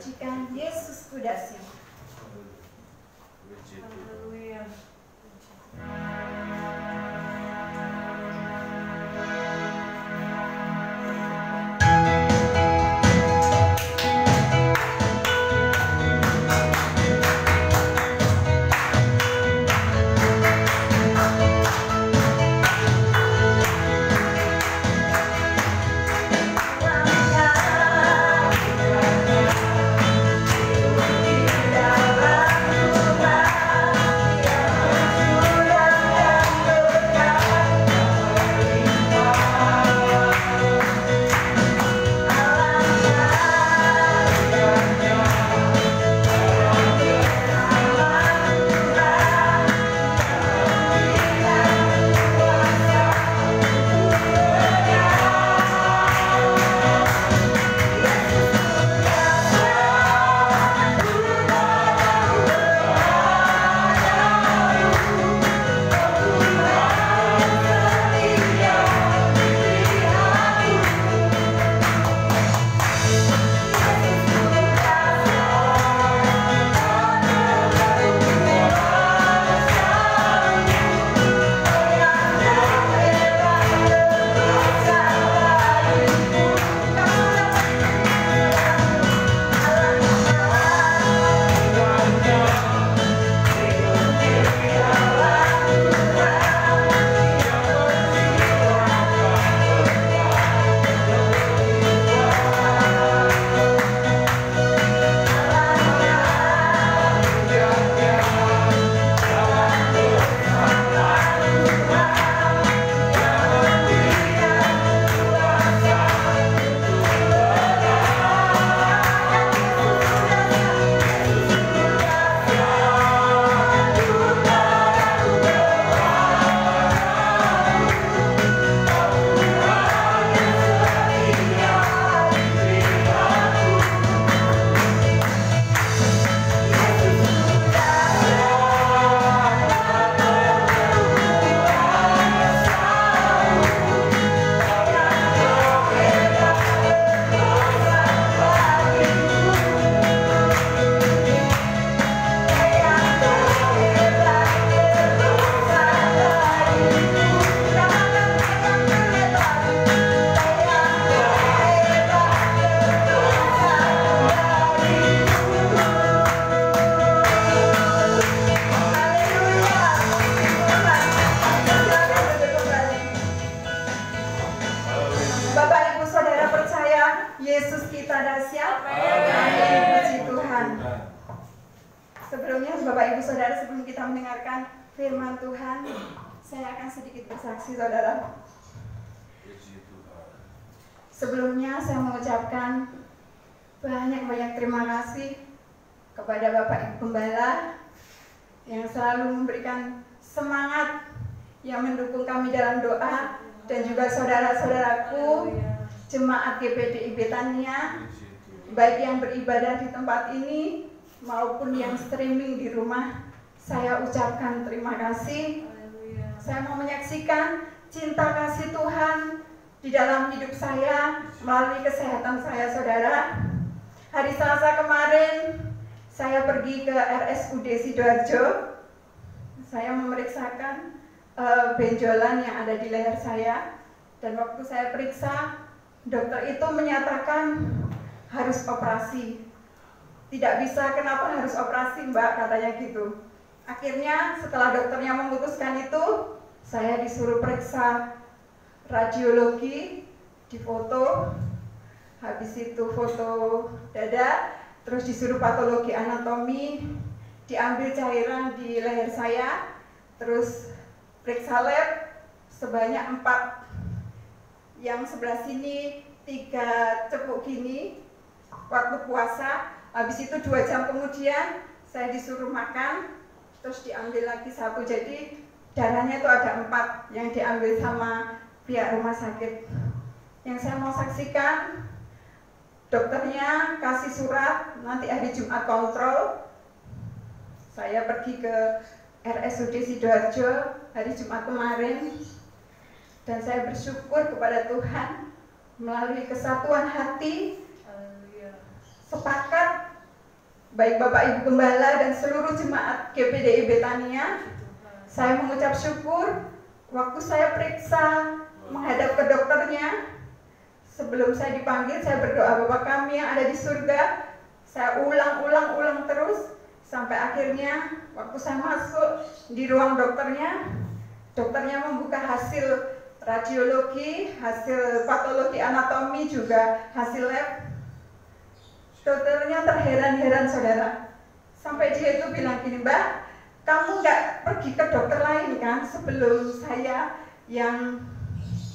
pujikan Yesus Kudasnya. Haleluya. Yesus kita dahsyat. Puji Tuhan. Sebelumnya Bapak Ibu Saudara, sebelum kita mendengarkan firman Tuhan, saya akan sedikit bersaksi, Saudara. Sebelumnya saya mengucapkan banyak-banyak terima kasih kepada Bapak Ibu Gembala yang selalu memberikan semangat, yang mendukung kami dalam doa, dan juga saudara-saudaraku jemaat GPDI Betania, baik yang beribadah di tempat ini maupun yang streaming di rumah. Saya ucapkan terima kasih. Saya mau menyaksikan cinta kasih Tuhan di dalam hidup saya melalui kesehatan saya, Saudara. Hari Selasa kemarin saya pergi ke RSUD Sidoarjo. Saya memeriksakan benjolan yang ada di leher saya, dan waktu saya periksa, dokter itu menyatakan harus operasi. Tidak bisa, kenapa harus operasi, Mbak, katanya gitu. Akhirnya setelah dokternya memutuskan itu, saya disuruh periksa radiologi, difoto, habis itu foto dada, terus disuruh patologi anatomi, diambil cairan di leher saya, terus periksa lab sebanyak 4, yang sebelah sini 3 cepuk gini waktu puasa. Habis itu 2 jam kemudian saya disuruh makan, terus diambil lagi 1, jadi darahnya itu ada 4 yang diambil sama pihak rumah sakit. Yang saya mau saksikan, dokternya kasih surat nanti hari Jumat kontrol. Saya pergi ke RSUD Sidoarjo hari Jumat kemarin, dan saya bersyukur kepada Tuhan melalui kesatuan hati, sepakat baik Bapak Ibu Gembala dan seluruh jemaat GPDI Betania, saya mengucap syukur waktu saya periksa menghadap ke dokternya. Sebelum saya dipanggil, saya berdoa, Bapa kami yang ada di surga. Saya ulang terus sampai akhirnya waktu saya masuk di ruang dokternya membuka hasil radiologi, hasil patologi anatomi, juga hasil lab. Dokternya terheran-heran saudara. Sampai dia itu bilang gini, Mbak, kamu nggak pergi ke dokter lain kan sebelum saya yang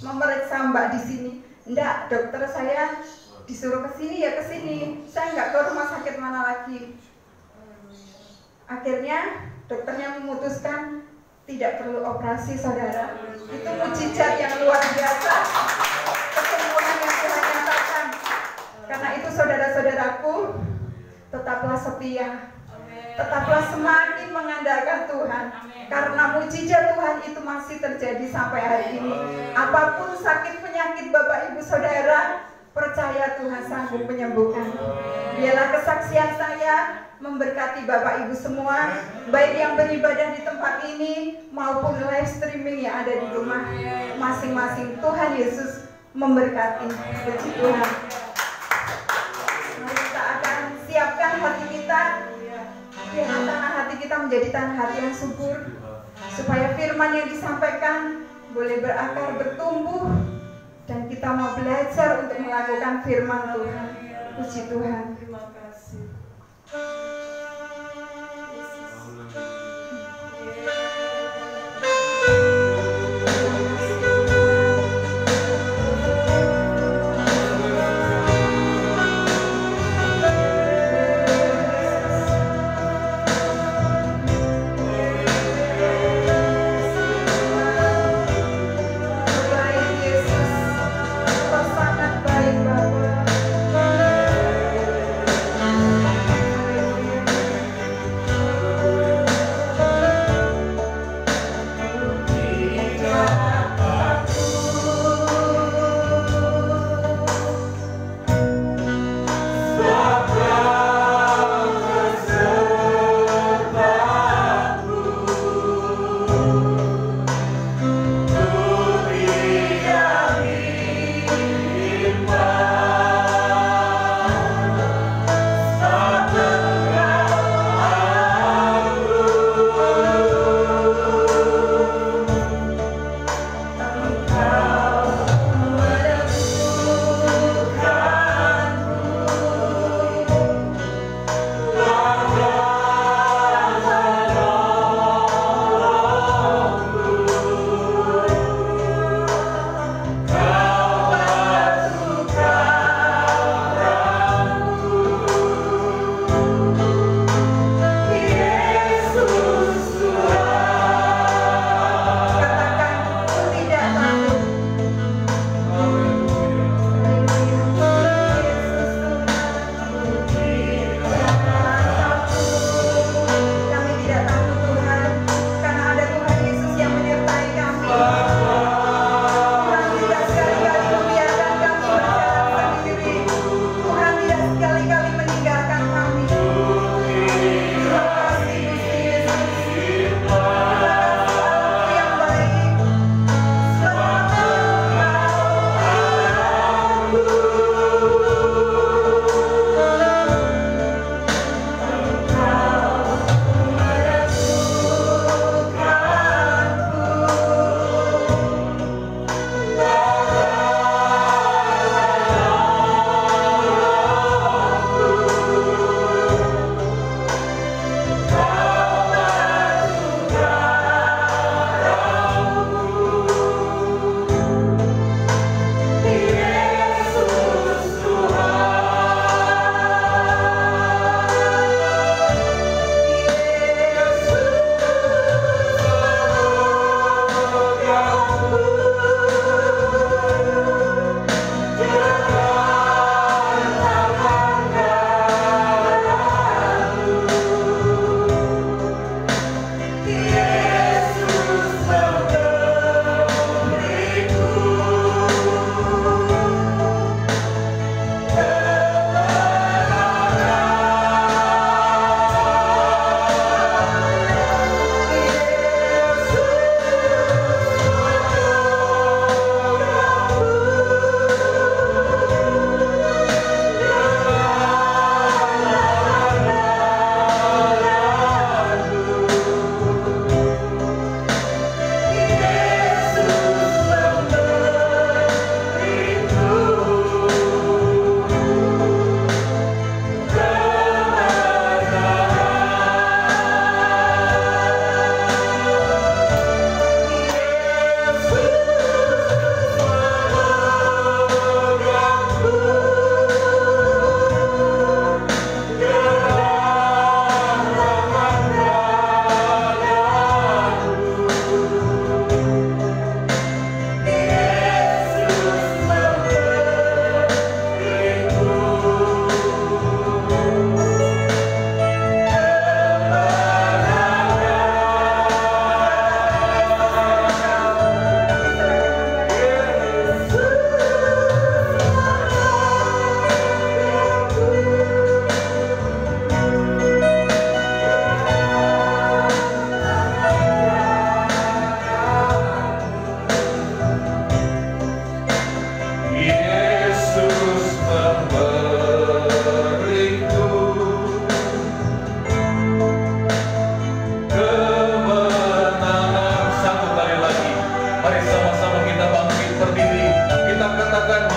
memeriksa Mbak di sini? Enggak, dokter saya disuruh ke sini ya ke sini. Saya nggak ke rumah sakit mana lagi. Akhirnya dokternya memutuskan tidak perlu operasi saudara. Itu mukjizat yang luar biasa, kesembuhan yang Tuhan nyatakan. Karena itu saudara-saudaraku, tetaplah setia, tetaplah semakin mengandalkan Tuhan. Karena mukjizat Tuhan itu masih terjadi sampai hari ini. Apapun sakit penyakit Bapak Ibu Saudara, percaya Tuhan sanggup menyembuhkan. Biarlah kesaksian saya memberkati Bapak Ibu semua, baik yang beribadah di tempat ini maupun live streaming yang ada di rumah masing-masing. Tuhan Yesus memberkati. Puji Tuhan. Mari kita akan siapkan hati kita, biar tanah hati kita menjadi tanah hati yang subur, supaya firman yang disampaikan boleh berakar, bertumbuh, dan kita mau belajar untuk melakukan firman Tuhan. Puji Tuhan. Terima kasih. Sangat baik Bapak.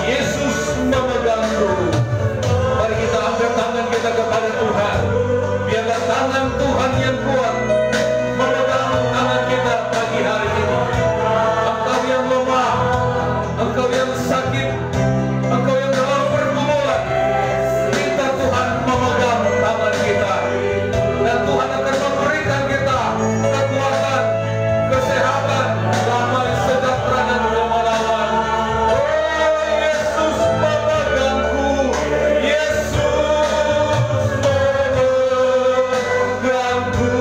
Yesus memegangku. Mari kita angkat tangan kita kepada Tuhan. Biarlah tangan Tuhan yang kuat memegang tangan kita pagi hari ini. Engkau yang lemah, engkau yang sakit, engkau yang dalam pergumulan, minta Tuhan memegang tangan kita. Dan Tuhan akan memberikan kita kekuatan, kesehatan, damai, sejahtera, dan kemenangan. Oh, Yesus memegangku, Yesus memegangku.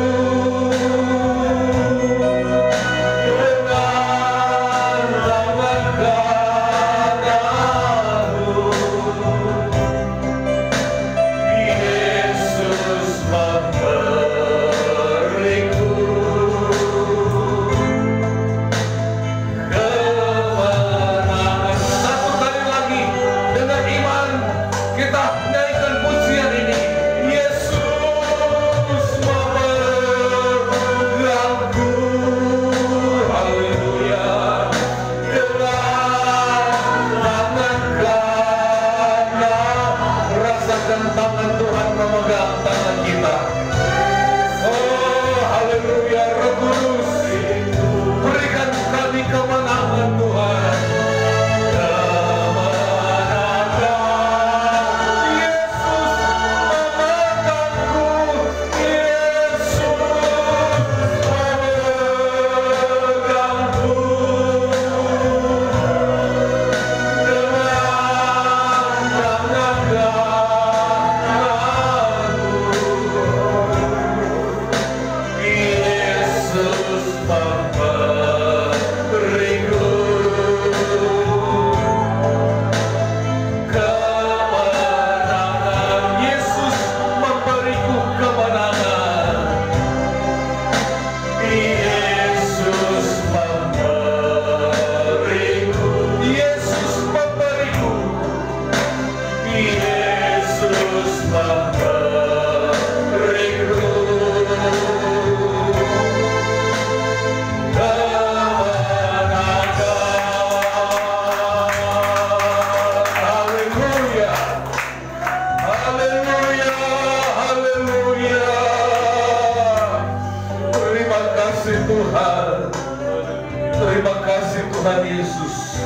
Tuhan Yesus.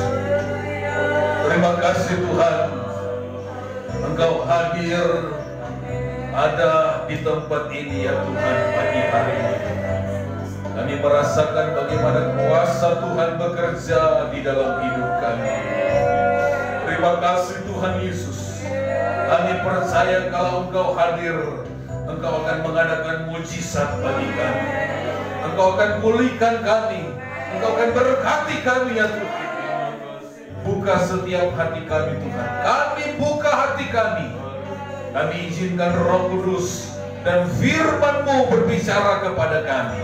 Terima kasih Tuhan, Engkau hadir ada di tempat ini ya Tuhan pagi hari ini. Kami merasakan bagaimana kuasa Tuhan bekerja di dalam hidup kami. Terima kasih Tuhan Yesus. Kami percaya kalau Engkau hadir, Engkau akan mengadakan mujizat bagi kami. Engkau akan pulihkan kami. Engkau akan berkati kami ya Tuhan. Buka setiap hati kami Tuhan. Kami buka hati kami. Kami izinkan Roh Kudus dan firman-Mu berbicara kepada kami.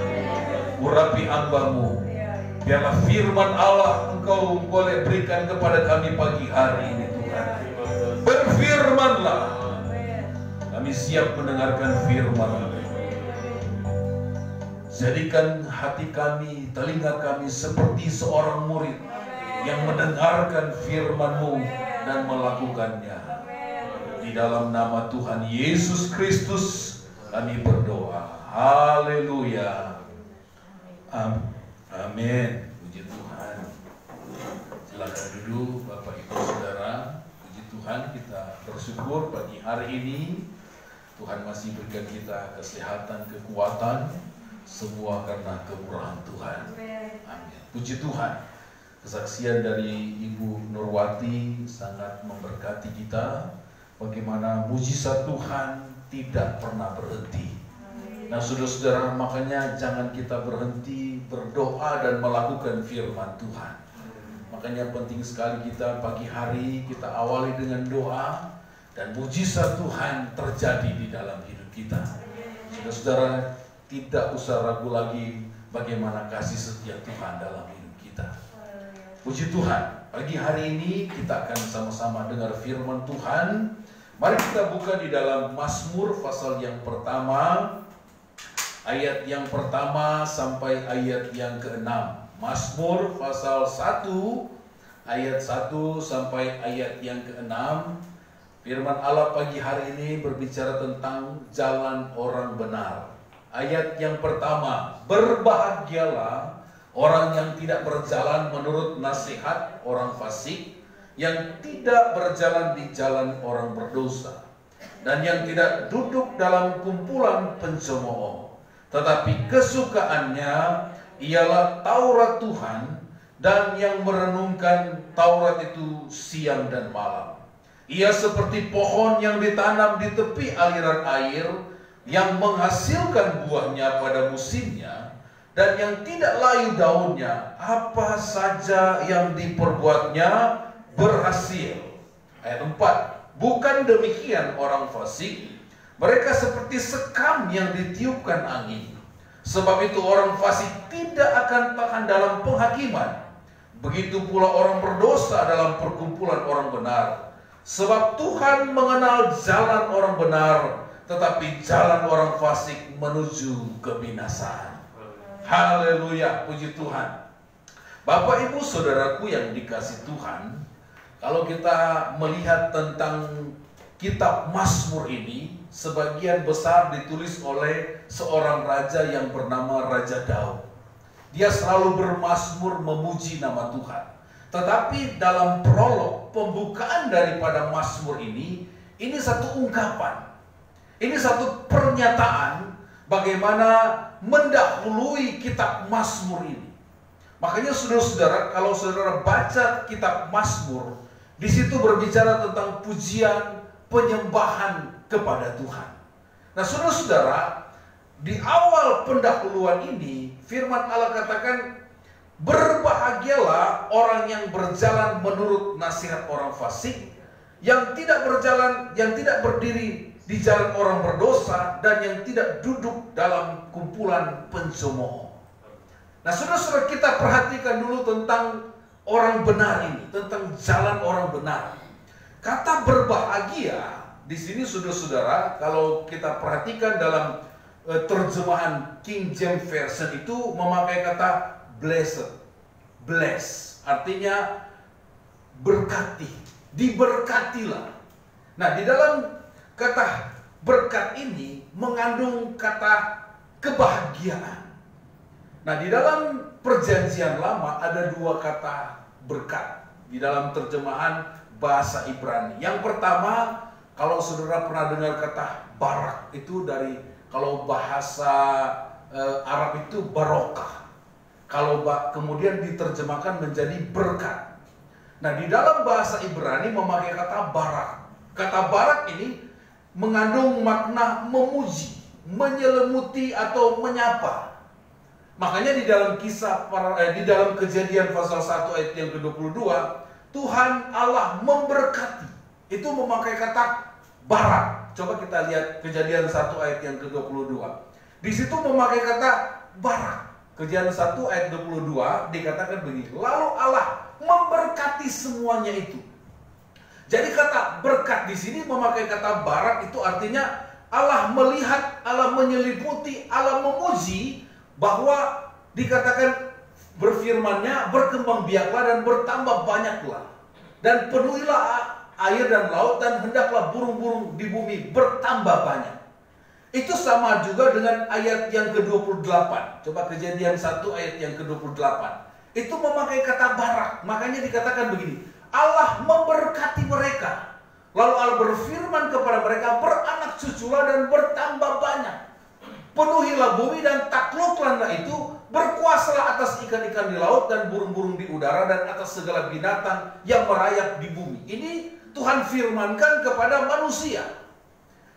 Urapi hamba-Mu. Biarlah firman Allah Engkau boleh berikan kepada kami pagi hari ini Tuhan. Berfirmanlah. Kami siap mendengarkan firman-Mu. Jadikan hati kami, telinga kami seperti seorang murid yang mendengarkan firman-Mu dan melakukannya. Di dalam nama Tuhan Yesus Kristus kami berdoa. Haleluya. Amin. Puji Tuhan. Silakan duduk Bapak Ibu Saudara. Puji Tuhan, kita bersyukur pagi hari ini Tuhan masih berikan kita kesehatan, kekuatan, semua karena kemurahan Tuhan. Amin. Puji Tuhan. Kesaksian dari Ibu Nurwati sangat memberkati kita. Bagaimana mujizat Tuhan tidak pernah berhenti. Nah saudara-saudara, makanya jangan kita berhenti berdoa dan melakukan firman Tuhan. Makanya penting sekali kita pagi hari kita awali dengan doa dan mujizat Tuhan terjadi di dalam hidup kita. Saudara-saudara, tidak usah ragu lagi bagaimana kasih setia Tuhan dalam hidup kita. Puji Tuhan, pagi hari ini kita akan sama-sama dengar firman Tuhan. Mari kita buka di dalam Mazmur pasal yang pertama, ayat yang pertama sampai ayat yang ke-6. Mazmur pasal 1 ayat 1 sampai ayat yang ke-6. Firman Allah pagi hari ini berbicara tentang jalan orang benar. Ayat yang pertama, berbahagialah orang yang tidak berjalan menurut nasihat orang fasik, yang tidak berjalan di jalan orang berdosa, dan yang tidak duduk dalam kumpulan pencemooh. Tetapi kesukaannya ialah Taurat Tuhan, dan yang merenungkan Taurat itu siang dan malam. Ia seperti pohon yang ditanam di tepi aliran air, yang menghasilkan buahnya pada musimnya, dan yang tidak layu daunnya. Apa saja yang diperbuatnya berhasil. Ayat 4. Bukan demikian orang fasik, mereka seperti sekam yang ditiupkan angin. Sebab itu orang fasik tidak akan tahan dalam penghakiman. Begitu pula orang berdosa dalam perkumpulan orang benar. Sebab Tuhan mengenal jalan orang benar, tetapi jalan orang fasik menuju kebinasaan. Haleluya, puji Tuhan. Bapak ibu saudaraku yang dikasih Tuhan, kalau kita melihat tentang kitab Mazmur ini, sebagian besar ditulis oleh seorang raja yang bernama Raja Daud. Dia selalu bermazmur memuji nama Tuhan. Tetapi dalam prolog, pembukaan daripada Mazmur ini satu ungkapan. Ini satu pernyataan bagaimana mendahului kitab Mazmur ini. Makanya saudara-saudara, kalau saudara baca kitab Mazmur, di situ berbicara tentang pujian, penyembahan kepada Tuhan. Nah, saudara-saudara, di awal pendahuluan ini, firman Allah katakan, berbahagialah orang yang berjalan menurut nasihat orang fasik, yang tidak berdiri di jalan orang berdosa, dan yang tidak duduk dalam kumpulan pencemooh. Nah, saudara-saudara, kita perhatikan dulu tentang orang benar ini, tentang jalan orang benar. Kata berbahagia di sini, saudara-saudara, kalau kita perhatikan dalam terjemahan King James Version itu memakai kata blessed, bless, artinya berkati, diberkatilah. Nah, di dalam kata berkat ini mengandung kata kebahagiaan. Nah, di dalam perjanjian lama ada dua kata berkat di dalam terjemahan bahasa Ibrani. Yang pertama, kalau saudara pernah dengar kata barak, itu dari, kalau bahasa Arab itu barokah. Kalau kemudian diterjemahkan menjadi berkat. Nah, di dalam bahasa Ibrani memakai kata barak. Kata barak ini mengandung makna memuji, menyelimuti atau menyapa. Makanya di dalam di dalam Kejadian pasal 1 ayat yang ke-22, Tuhan Allah memberkati. Itu memakai kata barak. Coba kita lihat Kejadian 1 ayat yang ke-22. Di situ memakai kata barak. Kejadian 1 ayat 22 dikatakan begini, lalu Allah memberkati semuanya itu. Jadi kata berkat di sini memakai kata barak, itu artinya Allah melihat, Allah menyelimuti, Allah memuji, bahwa dikatakan berfirman-Nya, berkembang biaklah dan bertambah banyaklah, dan penuhilah air dan laut, dan hendaklah burung-burung di bumi bertambah banyak. Itu sama juga dengan ayat yang ke-28. Coba Kejadian 1 ayat yang ke-28. Itu memakai kata barak. Makanya dikatakan begini, Allah memberkati mereka. Lalu Allah berfirman kepada mereka, beranak cuculah dan bertambah banyak. Penuhilah bumi dan taklukkanlah itu, berkuasalah atas ikan-ikan di laut dan burung-burung di udara dan atas segala binatang yang merayap di bumi. Ini Tuhan firmankan kepada manusia.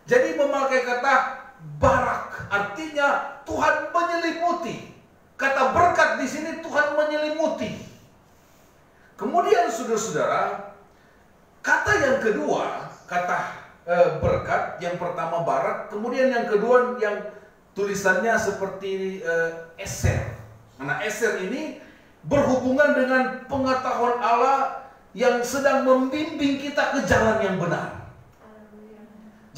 Jadi memakai kata barak, artinya Tuhan menyelimuti. Kata berkat di sini Tuhan menyelimuti. Kemudian saudara-saudara, kata yang kedua, kata berkat, yang pertama barak, kemudian yang kedua yang tulisannya seperti eser. Nah, eser ini berhubungan dengan pengetahuan Allah yang sedang membimbing kita ke jalan yang benar.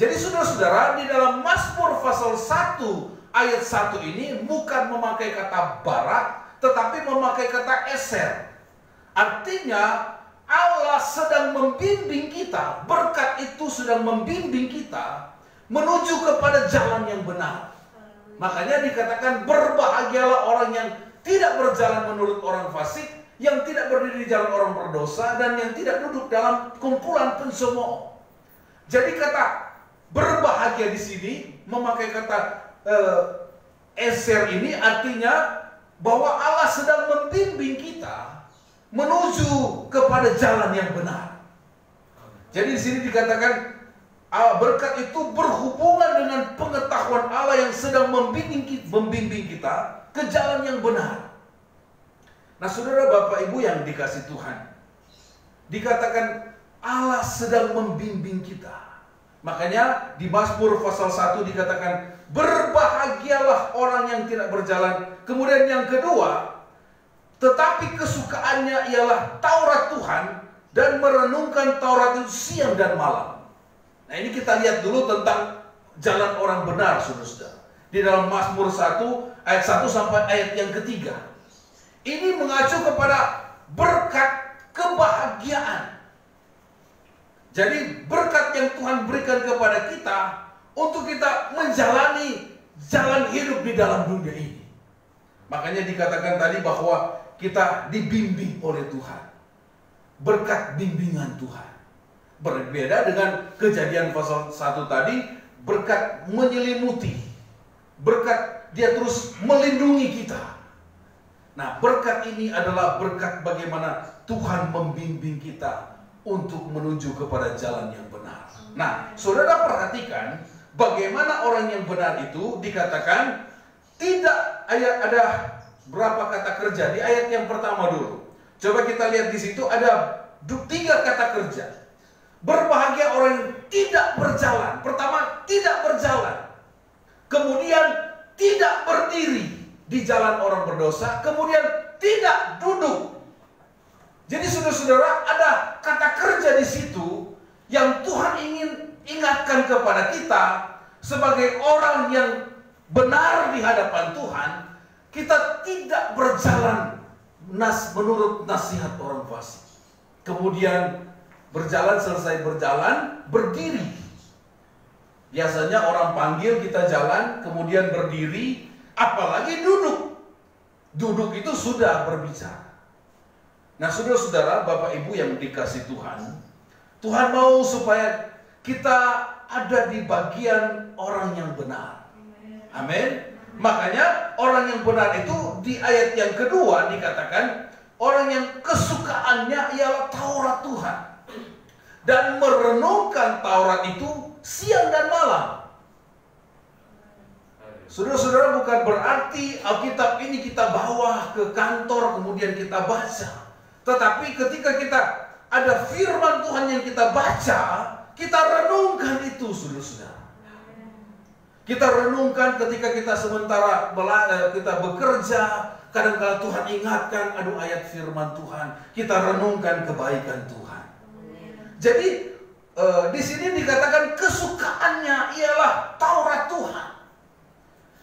Jadi saudara-saudara, di dalam Mazmur pasal 1 ayat 1 ini bukan memakai kata barak, tetapi memakai kata eser. Artinya Allah sedang membimbing kita, berkat itu sedang membimbing kita menuju kepada jalan yang benar. Makanya dikatakan berbahagialah orang yang tidak berjalan menurut orang fasik, yang tidak berdiri di jalan orang berdosa, dan yang tidak duduk dalam kumpulan pencemooh. Jadi kata berbahagia di sini memakai kata eser ini artinya bahwa Allah sedang membimbing kita menuju kepada jalan yang benar. Jadi di sini dikatakan berkat itu berhubungan dengan pengetahuan Allah yang sedang membimbing kita ke jalan yang benar. Nah, saudara, Bapak Ibu yang dikasih Tuhan, dikatakan Allah sedang membimbing kita. Makanya di Mazmur pasal 1 dikatakan berbahagialah orang yang tidak berjalan. Kemudian yang kedua, tetapi kesukaannya ialah Taurat Tuhan dan merenungkan Taurat itu siang dan malam. Nah, ini kita lihat dulu tentang jalan orang benar, saudara-saudara. Di dalam Mazmur 1 ayat 1 sampai ayat yang ketiga. Ini mengacu kepada berkat kebahagiaan. Jadi berkat yang Tuhan berikan kepada kita untuk kita menjalani jalan hidup di dalam dunia ini. Makanya dikatakan tadi bahwa kita dibimbing oleh Tuhan. Berkat bimbingan Tuhan. Berbeda dengan Kejadian pasal 1 tadi, berkat menyelimuti. Berkat dia terus melindungi kita. Nah, berkat ini adalah berkat bagaimana Tuhan membimbing kita untuk menuju kepada jalan yang benar. Nah, saudara perhatikan bagaimana orang yang benar itu dikatakan tidak ada berapa kata kerja di ayat yang pertama dulu. Coba kita lihat di situ ada 3 kata kerja. Berbahagia orang yang tidak berjalan. Pertama, tidak berjalan. Kemudian tidak berdiri di jalan orang berdosa. Kemudian tidak duduk. Jadi saudara-saudara, ada kata kerja di situ yang Tuhan ingin ingatkan kepada kita sebagai orang yang benar di hadapan Tuhan. Kita tidak berjalan menurut nasihat orang fasik. Kemudian berjalan, selesai berjalan, berdiri. Biasanya orang panggil kita jalan, kemudian berdiri, apalagi duduk. Duduk itu sudah berbicara. Nah, saudara-saudara, Bapak Ibu yang dikasih Tuhan, Tuhan mau supaya kita ada di bagian orang yang benar. Amin. Makanya orang yang benar itu di ayat yang kedua dikatakan orang yang kesukaannya ialah Taurat Tuhan dan merenungkan Taurat itu siang dan malam. Saudara-saudara, bukan berarti Alkitab ini kita bawa ke kantor kemudian kita baca. Tetapi ketika kita ada firman Tuhan yang kita baca, kita renungkan itu, saudara-saudara. Kita renungkan ketika kita sementara kita bekerja, kadang-kadang Tuhan ingatkan, aduh ayat firman Tuhan. Kita renungkan kebaikan Tuhan. Jadi di sini dikatakan kesukaannya ialah Taurat Tuhan.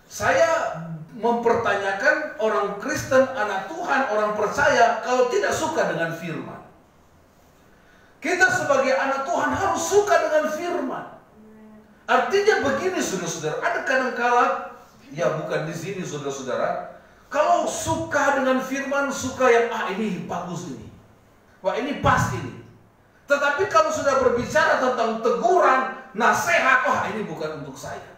Saya mempertanyakan orang Kristen, anak Tuhan, orang percaya kalau tidak suka dengan firman. Kita sebagai anak Tuhan harus suka dengan firman. Artinya begini, saudara-saudara, ada kadang-kala, ya bukan di sini, saudara-saudara, kalau suka dengan firman, suka yang ini bagus ini, wah ini pas ini. Tetapi kalau sudah berbicara tentang teguran, nasihat, wah ini bukan untuk saya.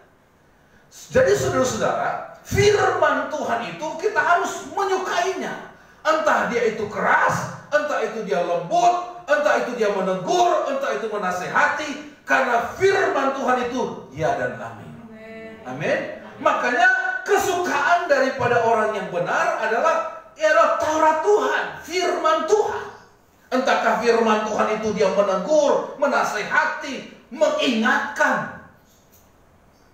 Jadi saudara-saudara, firman Tuhan itu kita harus menyukainya. Entah dia itu keras, entah itu dia lembut, entah itu dia menegur, entah itu menasehati. Karena firman Tuhan itu ya dan amin. Amin. Makanya kesukaan daripada orang yang benar adalah Taurat Tuhan, firman Tuhan. Entahkah firman Tuhan itu dia menegur, menasehati, mengingatkan.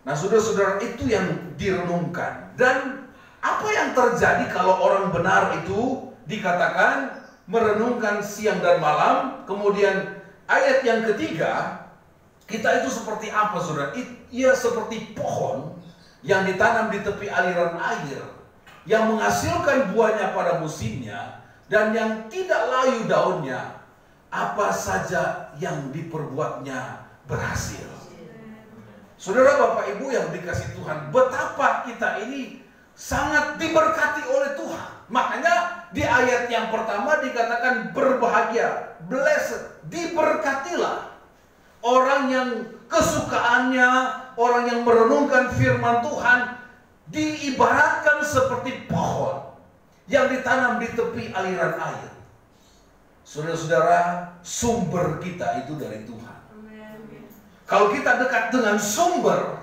Nah, saudara-saudara, itu yang direnungkan. Dan apa yang terjadi kalau orang benar itu dikatakan merenungkan siang dan malam. Kemudian ayat yang ketiga, kita itu seperti apa, saudara? Ia seperti pohon yang ditanam di tepi aliran air, yang menghasilkan buahnya pada musimnya, dan yang tidak layu daunnya, apa saja yang diperbuatnya berhasil. Saudara, Bapak Ibu yang dikasih Tuhan, betapa kita ini sangat diberkati oleh Tuhan. Makanya di ayat yang pertama dikatakan berbahagia, blessed, diberkatilah orang yang kesukaannya, orang yang merenungkan firman Tuhan, diibaratkan seperti pohon yang ditanam di tepi aliran air. Saudara-saudara, sumber kita itu dari Tuhan. Kalau kita dekat dengan sumber,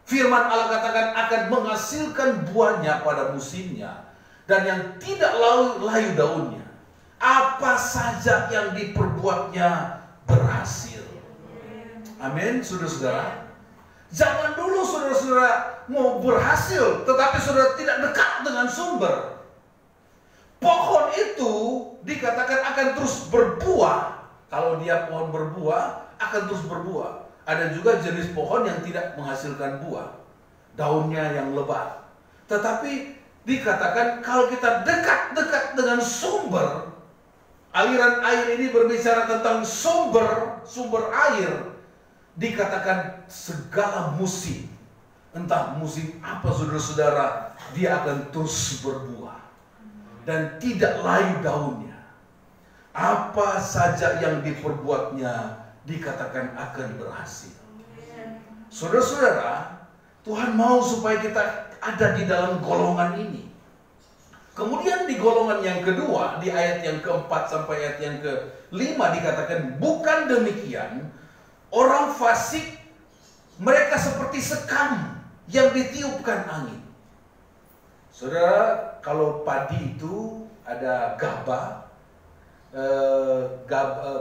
firman Allah katakan akan menghasilkan buahnya pada musimnya, dan yang tidak layu daunnya. Apa saja yang diperbuatnya berhasil. Amin, saudara-saudara. Jangan dulu saudara-saudara mau berhasil, tetapi saudara tidak dekat dengan sumber. Pohon itu dikatakan akan terus berbuah. Kalau dia pohon berbuah, akan terus berbuah. Ada juga jenis pohon yang tidak menghasilkan buah, daunnya yang lebat. Tetapi dikatakan kalau kita dekat-dekat dengan sumber, aliran air ini berbicara tentang sumber air. Dikatakan segala musim, entah musim apa saudara-saudara, dia akan terus berbuah dan tidak layu daunnya. Apa saja yang diperbuatnya dikatakan akan berhasil. Saudara-saudara, Tuhan mau supaya kita ada di dalam golongan ini. Kemudian di golongan yang kedua, di ayat yang keempat sampai ayat yang kelima dikatakan, bukan demikian, orang fasik mereka seperti sekam yang ditiupkan angin. Saudara, kalau padi itu ada gabah,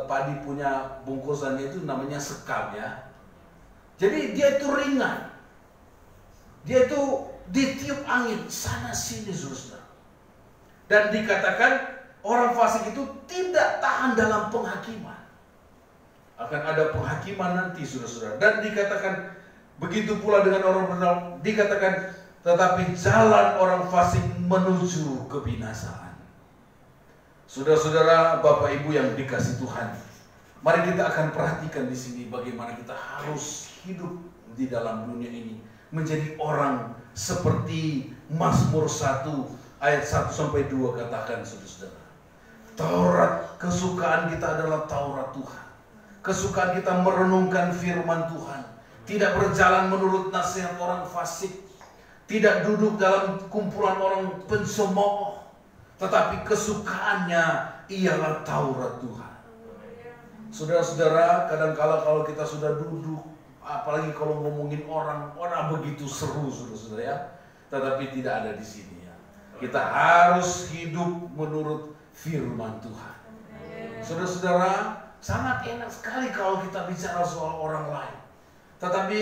padi punya bungkusannya itu namanya sekam ya. Jadi dia itu ringan, dia itu ditiup angin sana sini saudara. Dan dikatakan orang fasik itu tidak tahan dalam penghakiman. Akan ada penghakiman nanti saudara-saudara. Dan dikatakan begitu pula dengan orang benar, dikatakan tetapi jalan orang fasik menuju kebinasaan. Saudara-saudara, Bapak Ibu yang dikasih Tuhan, mari kita akan perhatikan di sini bagaimana kita harus hidup di dalam dunia ini menjadi orang seperti Mazmur 1 ayat 1 sampai 2 katakan saudara-saudara. Taurat, kesukaan kita adalah Taurat Tuhan. Kesukaan kita merenungkan firman Tuhan, tidak berjalan menurut nasihat orang fasik, tidak duduk dalam kumpulan orang pencemooh, tetapi kesukaannya ialah Taurat Tuhan. Saudara-saudara, kadang-kala kalau kita sudah duduk, apalagi kalau ngomongin orang begitu seru saudara-saudara ya, tetapi tidak ada di sini ya. Kita harus hidup menurut firman Tuhan. Saudara-saudara, sangat enak sekali kalau kita bicara soal orang lain. Tetapi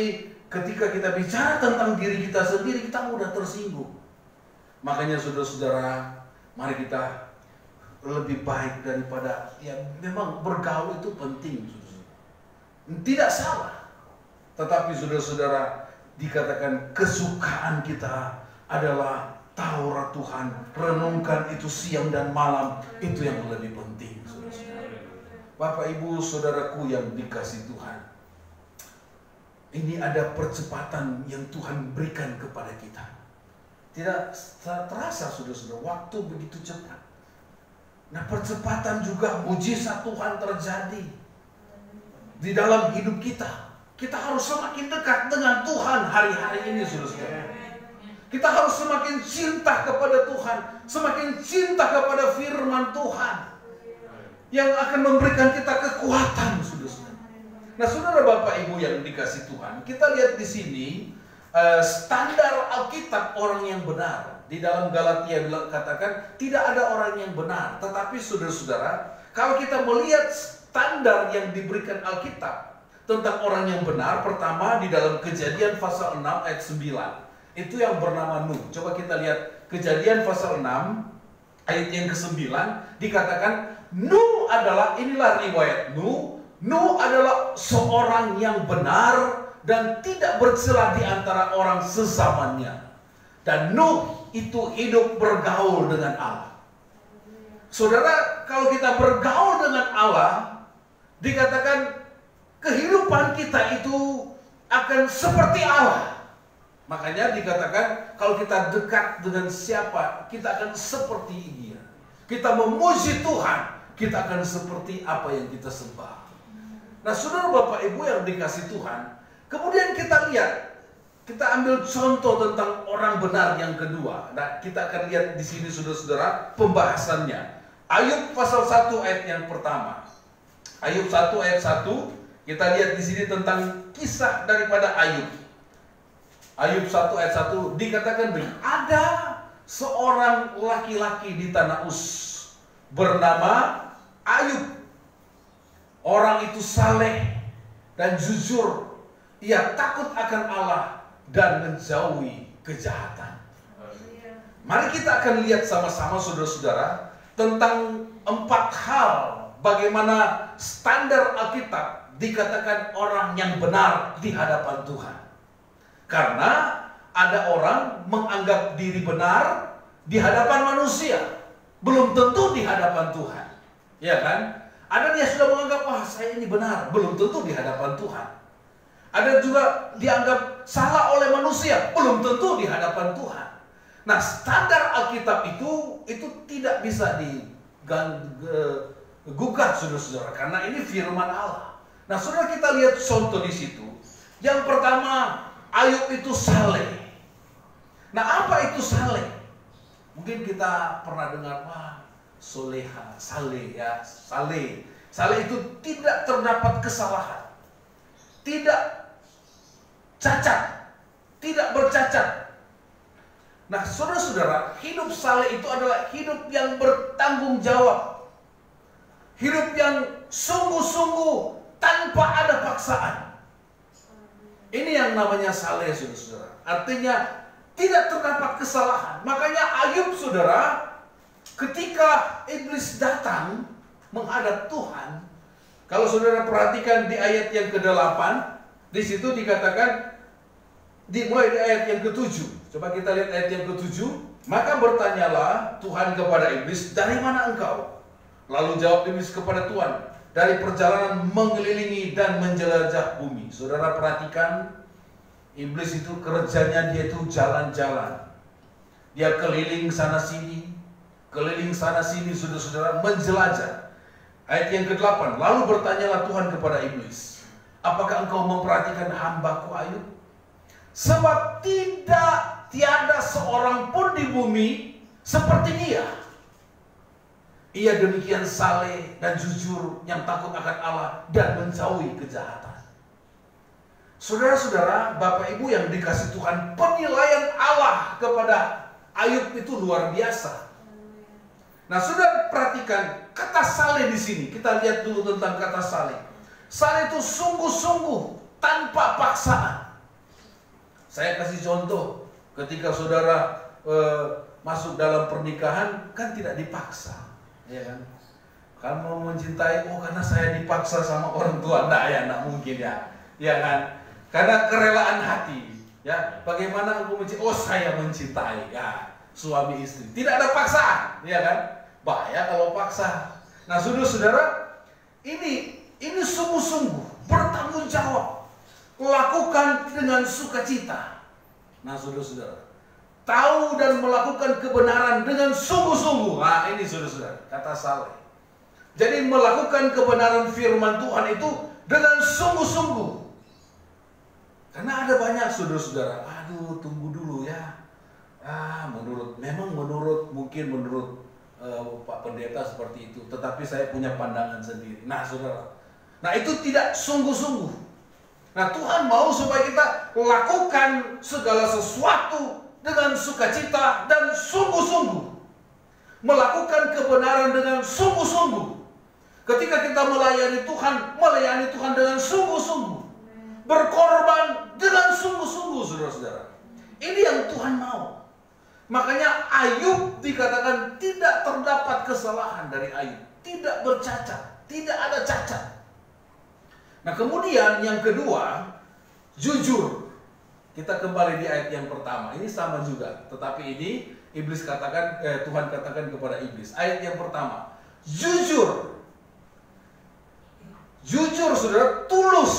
ketika kita bicara tentang diri kita sendiri, kita mudah tersinggung. Makanya saudara-saudara, mari kita lebih baik daripada, ya memang bergaul itu penting, saudara-saudara. Tidak salah. Tetapi saudara-saudara, dikatakan kesukaan kita adalah Taurat Tuhan. Renungkan itu siang dan malam, itu yang lebih penting, saudara-saudara. Bapak Ibu Saudaraku yang dikasih Tuhan, ini ada percepatan yang Tuhan berikan kepada kita. Tidak terasa saudara-saudara, waktu begitu cepat. Nah, percepatan juga mujizat Tuhan terjadi di dalam hidup kita. Kita harus semakin dekat dengan Tuhan hari-hari ini saudara-saudara. Kita harus semakin cinta kepada Tuhan, semakin cinta kepada firman Tuhan yang akan memberikan kita kekuatan saudara-saudara. Nah, saudara Bapak Ibu yang dikasih Tuhan, kita lihat di sini standar Alkitab orang yang benar. Di dalam Galatia katakan tidak ada orang yang benar. Tetapi saudara-saudara, kalau kita melihat standar yang diberikan Alkitab tentang orang yang benar, pertama di dalam Kejadian pasal 6 ayat 9, itu yang bernama Nuh. Coba kita lihat Kejadian pasal 6 ayat yang ke-9, dikatakan Nuh adalah, inilah riwayat Nuh. Nuh adalah seorang yang benar dan tidak bercela di antara orang sezamannya. Dan Nuh itu hidup bergaul dengan Allah. Saudara, kalau kita bergaul dengan Allah, dikatakan kehidupan kita itu akan seperti Allah. Makanya dikatakan kalau kita dekat dengan siapa, kita akan seperti dia. Kita memuji Tuhan, kita akan seperti apa yang kita sembah. Nah, saudara, Bapak Ibu yang dikasih Tuhan, kemudian kita lihat, kita ambil contoh tentang orang benar yang kedua. Nah, kita akan lihat di sini, saudara-saudara, pembahasannya. Ayub pasal 1 ayat yang pertama. Ayub 1 ayat 1, kita lihat di sini tentang kisah daripada Ayub. Ayub 1 ayat 1 dikatakan begini, ada seorang laki-laki di tanah Uz bernama Ayub. Orang itu saleh dan jujur. Ia takut akan Allah dan menjauhi kejahatan. Mari kita akan lihat sama-sama, saudara-saudara, tentang 4 hal bagaimana standar Alkitab dikatakan orang yang benar di hadapan Tuhan. Karena ada orang menganggap diri benar di hadapan manusia, belum tentu di hadapan Tuhan. Ya kan? Ada dia sudah menganggap, wah saya ini benar, belum tentu di hadapan Tuhan. Ada juga dianggap salah oleh manusia, belum tentu di hadapan Tuhan. Nah, standar Alkitab itu tidak bisa digugah, saudara-saudara, karena ini firman Allah. Nah, saudara, kita lihat contoh di situ. Yang pertama, Ayub itu saleh. Nah, apa itu saleh? Mungkin kita pernah dengar, wah, soleha, saleh ya, saleh. Saleh itu tidak terdapat kesalahan, tidak cacat, tidak bercacat. Nah, saudara-saudara, hidup saleh itu adalah hidup yang bertanggung jawab. Hidup yang sungguh-sungguh tanpa ada paksaan. Ini yang namanya saleh, saudara-saudara. Artinya tidak terdapat kesalahan. Makanya Ayub, saudara, ketika iblis datang menghadap Tuhan, kalau saudara perhatikan di ayat yang ke-8, di situ dikatakan, dimulai di ayat yang ke-7. Coba kita lihat ayat yang ke-7. Maka bertanyalah Tuhan kepada iblis, dari mana engkau? Lalu jawab iblis kepada Tuhan, dari perjalanan mengelilingi dan menjelajah bumi. Saudara perhatikan, iblis itu kerjanya dia itu jalan-jalan. Dia keliling sana sini, saudara-saudara, menjelajah. Ayat yang ke-8, lalu bertanyalah Tuhan kepada iblis, apakah engkau memperhatikan hambaku Ayub? Sebab tiada seorang pun di bumi seperti dia. Ia demikian saleh dan jujur, yang takut akan Allah dan menjauhi kejahatan. Saudara-saudara, Bapak Ibu yang dikasih Tuhan, penilaian Allah kepada Ayub itu luar biasa. Nah, saudara perhatikan kata saleh di sini. Kita lihat dulu tentang kata saleh. Saleh itu sungguh-sungguh tanpa paksaan. Saya kasih contoh, ketika saudara masuk dalam pernikahan, kan tidak dipaksa, ya kan? Kamu mencintai, oh karena saya dipaksa sama orang tua, enggak mungkin ya, ya kan? Karena kerelaan hati, ya. Bagaimana aku mencintai? Oh saya mencintai, ya. Suami istri, tidak ada paksaan, ya kan? Bahaya kalau paksa. Nah, saudara-saudara, ini sungguh-sungguh bertanggung jawab. Lakukan dengan sukacita. Nah, saudara-saudara, tahu dan melakukan kebenaran dengan sungguh-sungguh. Nah, ini saudara-saudara, kata saleh. Jadi melakukan kebenaran firman Tuhan itu dengan sungguh-sungguh. Karena ada banyak saudara-saudara, aduh tunggu dulu ya. Mungkin menurut Pak Pendeta seperti itu, tetapi saya punya pandangan sendiri. Nah, saudara, nah itu tidak sungguh-sungguh. Nah, Tuhan mau supaya kita lakukan segala sesuatu dengan sukacita dan sungguh-sungguh. Melakukan kebenaran dengan sungguh-sungguh. Ketika kita melayani Tuhan dengan sungguh-sungguh. Berkorban dengan sungguh-sungguh, saudara-saudara. Ini yang Tuhan mau. Makanya Ayub dikatakan tidak terdapat kesalahan dari Ayub. Tidak bercacat, tidak ada cacat. Nah, kemudian yang kedua, jujur. Kita kembali di ayat yang pertama. Ini sama juga, tetapi ini Tuhan katakan kepada iblis. Ayat yang pertama, jujur. Jujur saudara, tulus.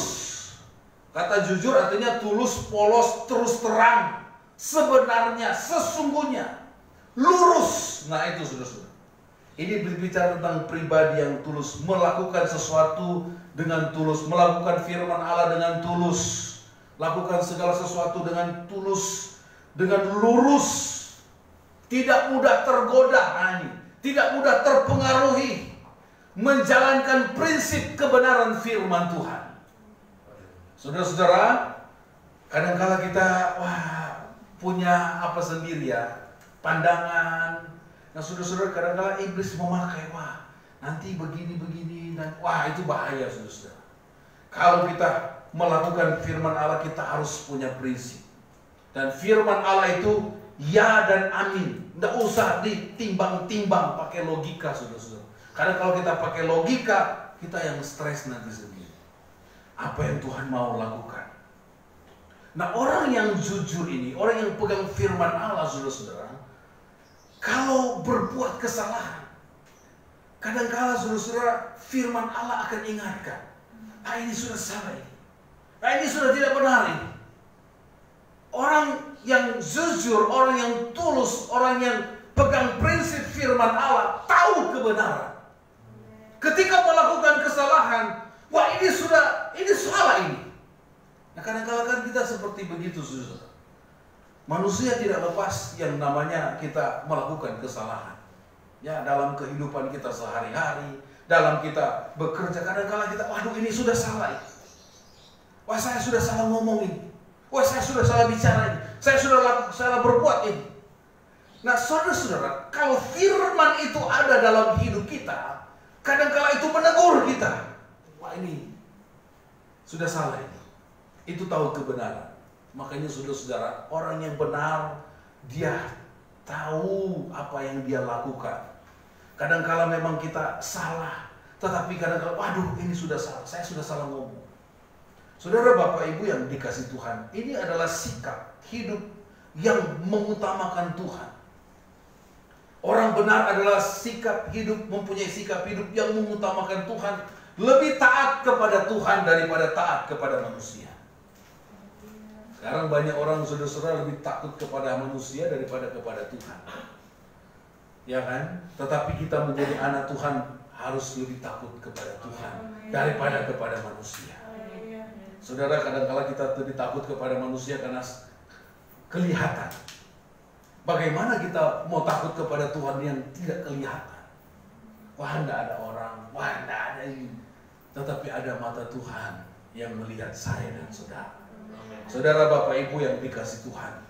Kata jujur artinya tulus, polos, terus terang. Sebenarnya, sesungguhnya, lurus. Nah itu saudara-saudara. Ini berbicara tentang pribadi yang tulus, melakukan sesuatu dengan tulus, melakukan firman Allah dengan tulus, lakukan segala sesuatu dengan tulus, dengan lurus, tidak mudah tergoda, tidak mudah terpengaruhi, menjalankan prinsip kebenaran firman Tuhan. Saudara-saudara, kadang-kala kita punya apa sendiri ya, pandangan. Nah saudara-saudara, kadang-kala iblis memakai, nanti begini-begini, dan itu bahaya saudara-saudara. Kalau kita melakukan firman Allah, kita harus punya prinsip. Dan firman Allah itu ya dan amin. Nggak usah ditimbang-timbang pakai logika saudara-saudara. Karena kalau kita pakai logika, kita yang stres nanti sendiri. Apa yang Tuhan mau lakukan? Nah orang yang jujur ini, orang yang pegang firman Allah saudara-saudara, kalau berbuat kesalahan, kadang-kala saudara-saudara, firman Allah akan ingatkan, ini sudah salah ini. Ini sudah tidak benar ini. Orang yang jujur, orang yang tulus, orang yang pegang prinsip firman Allah, tahu kebenaran. Ketika melakukan kesalahan, ini salah ini. Nah kadang-kala kan kita seperti begitu saudara. Manusia tidak lepas yang namanya kita melakukan kesalahan. Ya, dalam kehidupan kita sehari-hari, dalam kita bekerja, kadang-kala kita, ini sudah salah ini. Saya sudah salah ngomong ini. Saya sudah salah bicara ini. Saya sudah salah berbuat ini. Nah, saudara-saudara, kalau firman itu ada dalam hidup kita, kadang-kala itu menegur kita. Ini sudah salah ini. Itu tahu kebenaran. Makanya saudara-saudara, orang yang benar, dia tahu apa yang dia lakukan. Kadang-kala memang kita salah, tetapi kadang-kala, ini sudah salah, saya sudah salah ngomong. Saudara, Bapak, Ibu yang dikasih Tuhan, ini adalah sikap hidup yang mengutamakan Tuhan. Orang benar adalah sikap hidup, mempunyai sikap hidup yang mengutamakan Tuhan, lebih taat kepada Tuhan daripada taat kepada manusia. Sekarang banyak orang saudara-saudara lebih takut kepada manusia daripada kepada Tuhan. Ya kan? Tetapi kita menjadi anak Tuhan harus lebih takut kepada Tuhan daripada kepada manusia. Saudara, kadang-kala kita lebih takut kepada manusia karena kelihatan. Bagaimana kita mau takut kepada Tuhan yang tidak kelihatan? Enggak ada orang, enggak ada ini. Tetapi ada mata Tuhan yang melihat saya dan saudara. Saudara, Bapak, Ibu yang dikasih Tuhan,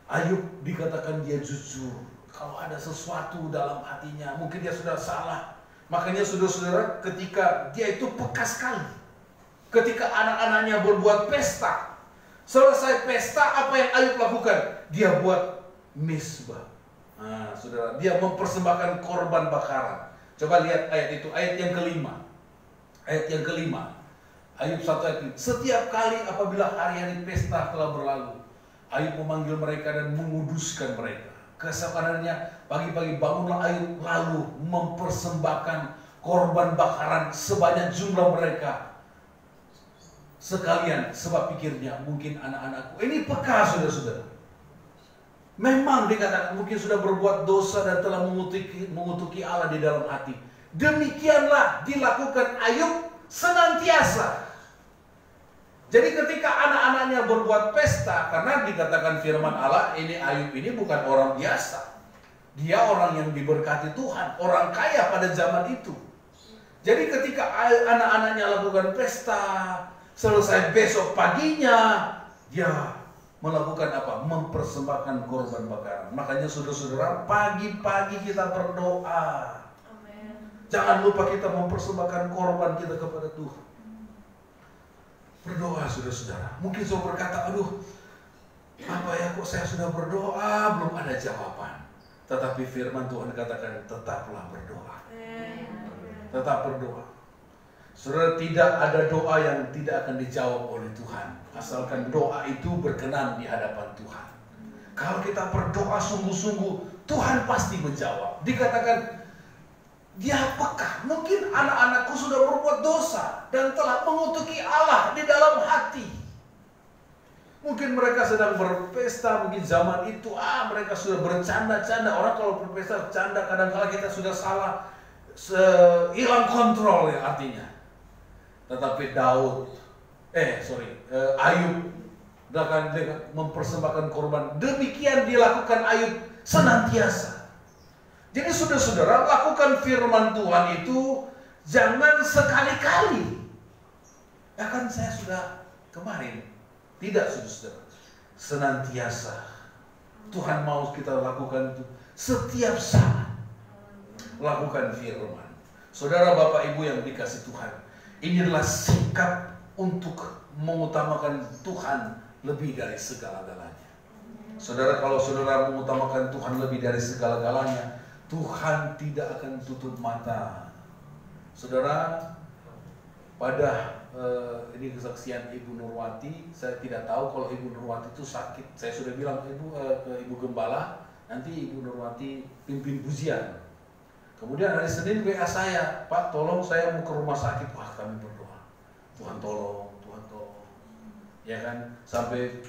Ayub dikatakan dia jujur. Kalau ada sesuatu dalam hatinya, mungkin dia sudah salah. Makanya saudara-saudara, ketika dia itu peka sekali. Ketika anak-anaknya berbuat pesta, selesai pesta, apa yang Ayub lakukan? Dia buat misbah. Saudara, dia mempersembahkan korban bakaran. Coba lihat ayat itu, ayat yang kelima. Ayat yang kelima. Ayub 1 ayat ini. Setiap kali apabila hari-hari pesta telah berlalu, Ayub memanggil mereka dan menguduskan mereka. Keesokannya pagi-pagi bangunlah Ayub lalu mempersembahkan korban bakaran sebanyak jumlah mereka sekalian, sebab pikirnya mungkin anak-anakku. Ini peka saudara-saudara. Memang dikatakan mungkin sudah berbuat dosa dan telah mengutuki Allah di dalam hati. Demikianlah dilakukan Ayub senantiasa. Jadi ketika anak-anaknya berbuat pesta, karena dikatakan firman Allah, ini Ayub ini bukan orang biasa. Dia orang yang diberkati Tuhan, orang kaya pada zaman itu. Jadi ketika anak-anaknya lakukan pesta, selesai besok paginya, dia melakukan apa? Mempersembahkan korban bakaran. Makanya saudara-saudara, pagi-pagi kita berdoa. Amen. Jangan lupa kita mempersembahkan korban kita kepada Tuhan. Berdoa saudara-saudara. Mungkin saudara berkata, apa ya, kok saya sudah berdoa belum ada jawaban. Tetapi firman Tuhan katakan, tetaplah berdoa. Tetap berdoa. Saudara, tidak ada doa yang tidak akan dijawab oleh Tuhan, asalkan doa itu berkenan di hadapan Tuhan. Kalau kita berdoa sungguh-sungguh, Tuhan pasti menjawab. Dikatakan, dia peka. Mungkin anak-anakku sudah berbuat dosa dan telah mengutuki Allah di dalam hati. Mungkin mereka sedang berpesta, mungkin zaman itu mereka sudah bercanda-canda. Orang kalau berpesta bercanda, kadang-kadang kita sudah salah, hilang kontrol ya artinya. Tetapi Ayub akan mempersembahkan korban. Demikian dilakukan Ayub senantiasa. Jadi saudara-saudara, lakukan firman Tuhan itu jangan sekali-kali. Ya kan saya sudah kemarin. Tidak saudara-saudara. Senantiasa. Tuhan mau kita lakukan itu setiap saat. Lakukan firman. Saudara, Bapak, Ibu yang dikasih Tuhan, ini adalah sikap untuk mengutamakan Tuhan lebih dari segala-galanya. Saudara, kalau saudara mengutamakan Tuhan lebih dari segala-galanya, Tuhan tidak akan tutup mata. Saudara, pada ini kesaksian Ibu Nurwati, saya tidak tahu kalau Ibu Nurwati itu sakit. Saya sudah bilang ke Ibu Gembala, nanti Ibu Nurwati pimpin pujian. Kemudian hari Senin WA saya, Pak, tolong saya mau ke rumah sakit. Wah, kami berdoa, Tuhan tolong, Tuhan tolong. Ya kan, sampai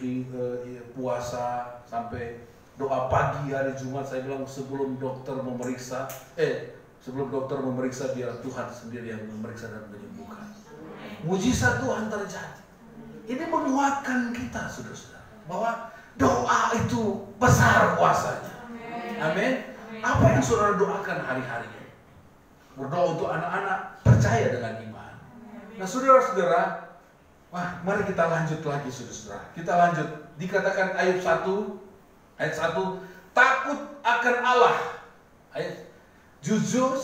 puasa, sampai doa pagi hari Jumat, saya bilang sebelum dokter memeriksa, biar Tuhan sendiri yang memeriksa dan menyembuhkan. Mujizat Tuhan terjadi. Ini menguatkan kita, saudara-saudara, bahwa doa itu besar kuasanya. Amin. Apa yang saudara doakan hari-hari ini? Berdoa untuk anak-anak, percaya dengan iman. Nah, saudara-saudara, mari kita lanjut lagi, saudara-saudara. Kita lanjut. Dikatakan Ayub 1 ayat 1, takut akan Allah. Jujur,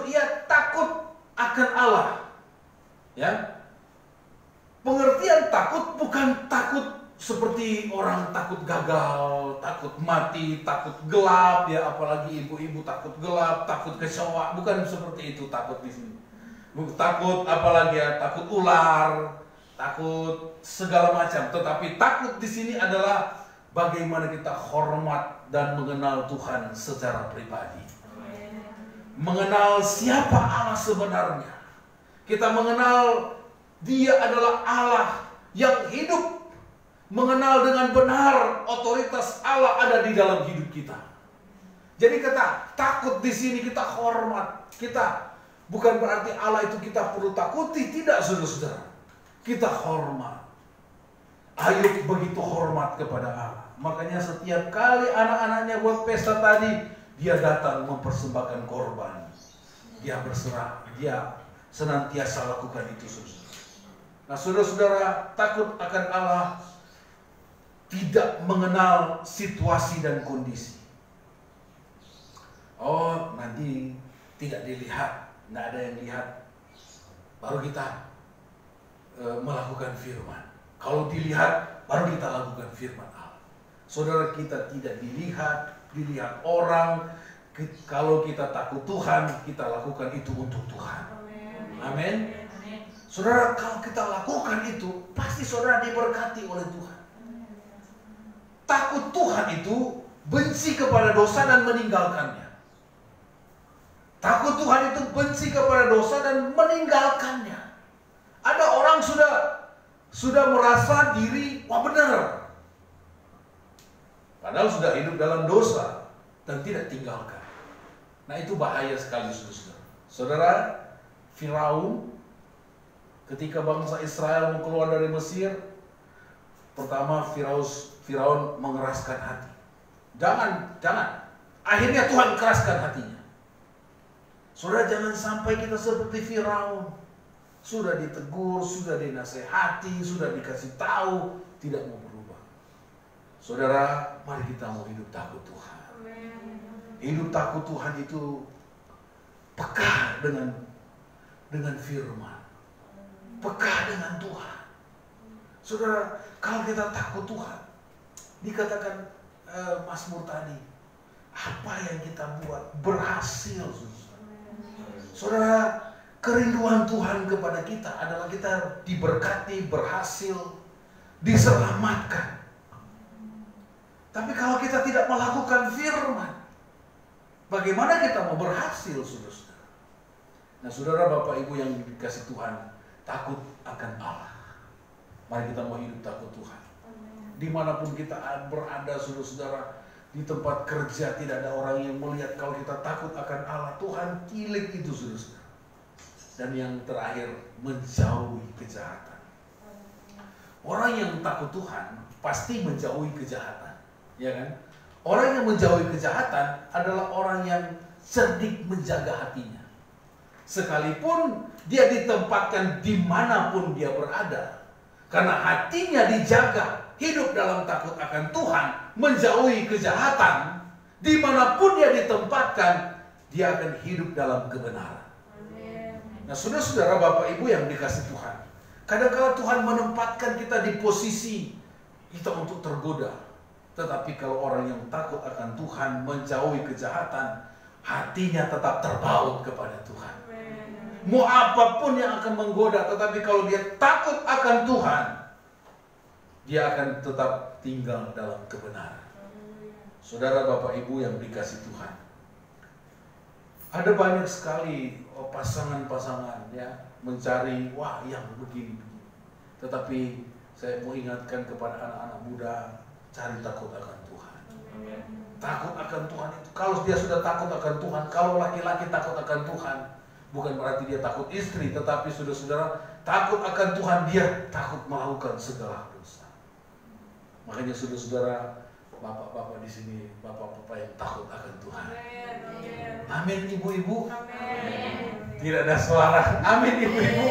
ia takut akan Allah. Ya. Pengertian takut bukan takut seperti orang takut gagal, takut mati, takut gelap, ya, apalagi ibu-ibu takut gelap, takut kecoa, bukan seperti itu takut di sini. Takut apalagi ya, takut ular, takut segala macam. Tetapi takut di sini adalah bagaimana kita hormat dan mengenal Tuhan secara pribadi. Mengenal siapa Allah sebenarnya. Kita mengenal Dia adalah Allah yang hidup. Mengenal dengan benar otoritas Allah ada di dalam hidup kita. Jadi kata takut di sini kita hormat. Kita bukan berarti Allah itu kita perlu takuti, tidak, saudara-saudara. Kita hormat. Ayub begitu hormat kepada Allah. Makanya setiap kali anak-anaknya buat pesta tadi, dia datang mempersembahkan korban. Dia berserah, dia senantiasa lakukan itu, saudara. Nah, saudara-saudara, takut akan Allah tidak mengenal situasi dan kondisi. Oh, nanti tidak dilihat, nggak ada yang lihat, baru kita melakukan firman. Kalau dilihat, baru kita lakukan firman Allah. Saudara, kita tidak dilihat orang. Kalau kita takut Tuhan, kita lakukan itu untuk Tuhan. Amin. Saudara, kalau kita lakukan itu, pasti saudara diberkati oleh Tuhan. Takut Tuhan itu benci kepada dosa dan meninggalkannya. Takut Tuhan itu benci kepada dosa dan meninggalkannya. Ada orang sudah merasa diri, wah benar. Padahal sudah hidup dalam dosa dan tidak tinggalkan. Nah, itu bahaya sekali, saudara. Saudara, Firaun ketika bangsa Israel mau keluar dari Mesir, pertama Firaun mengeraskan hati. Jangan. Akhirnya Tuhan keraskan hatinya. Saudara, jangan sampai kita seperti Firaun. Sudah ditegur, sudah dinasehati, sudah dikasih tahu, tidak mau berubah. Saudara, mari kita mau hidup takut Tuhan. Hidup takut Tuhan itu peka dengan firman. Peka dengan Tuhan. Saudara, kalau kita takut Tuhan, dikatakan Mazmur tadi, apa yang kita buat berhasil. Saudara, kerinduan Tuhan kepada kita adalah kita diberkati, berhasil, diselamatkan. Tapi kalau kita tidak melakukan firman, bagaimana kita mau berhasil, saudara-saudara? Nah, saudara, Bapak Ibu yang dikasih Tuhan, takut akan Allah. Mari kita mau hidup takut Tuhan. Dimanapun kita berada, saudara-saudara, di tempat kerja tidak ada orang yang melihat kalau kita takut akan Allah. Tuhan tilik itu, saudara-saudara. Dan yang terakhir, menjauhi kejahatan. Orang yang takut Tuhan pasti menjauhi kejahatan. Ya kan? Orang yang menjauhi kejahatan adalah orang yang cerdik menjaga hatinya. Sekalipun dia ditempatkan dimanapun dia berada, karena hatinya dijaga, hidup dalam takut akan Tuhan, menjauhi kejahatan, dimanapun dia ditempatkan, dia akan hidup dalam kebenaran. Nah, saudara-saudara, Bapak Ibu yang dikasih Tuhan, kadang-kadang Tuhan menempatkan kita di posisi kita untuk tergoda. Tetapi kalau orang yang takut akan Tuhan, menjauhi kejahatan, hatinya tetap terpaut kepada Tuhan. Mau apapun yang akan menggoda, tetapi kalau dia takut akan Tuhan, dia akan tetap tinggal dalam kebenaran. Saudara, Bapak Ibu yang dikasih Tuhan, ada banyak sekali pasangan-pasangan ya mencari yang begini. Tetapi saya mau ingatkan kepada anak-anak muda, cari takut akan Tuhan. Takut akan Tuhan itu, kalau dia sudah takut akan Tuhan, kalau laki-laki takut akan Tuhan, bukan berarti dia takut istri, tetapi saudara-saudara, takut akan Tuhan, dia takut melakukan segala dosa. Makanya saudara-saudara, bapak-bapak di sini, bapak-bapak yang takut akan Tuhan. Amin, ibu-ibu. Tidak ada suara. Amin, ibu-ibu.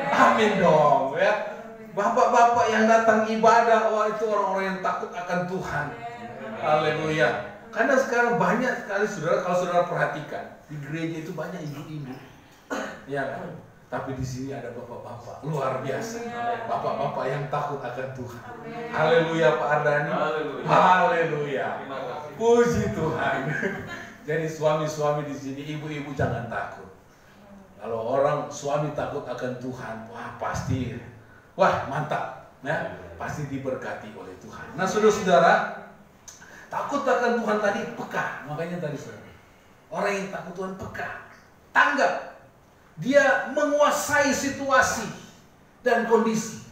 Amin dong, ya. Bapak-bapak yang datang ibadah, itu orang-orang yang takut akan Tuhan. Haleluya. Karena sekarang banyak sekali, saudara, kalau saudara perhatikan, di gereja itu banyak ibu-ibu. Ya kan? Tapi di sini ada bapak-bapak luar biasa. Bapak-bapak yang takut akan Tuhan. Haleluya, Pak Ardani. Haleluya. Puji Tuhan. Jadi suami-suami di sini, ibu-ibu jangan takut. Kalau orang suami takut akan Tuhan, pasti mantap, ya, pasti diberkati oleh Tuhan. Nah, saudara-saudara, takut akan Tuhan tadi peka, makanya tadi saudara, orang yang takut Tuhan peka, tanggap, dia menguasai situasi dan kondisi,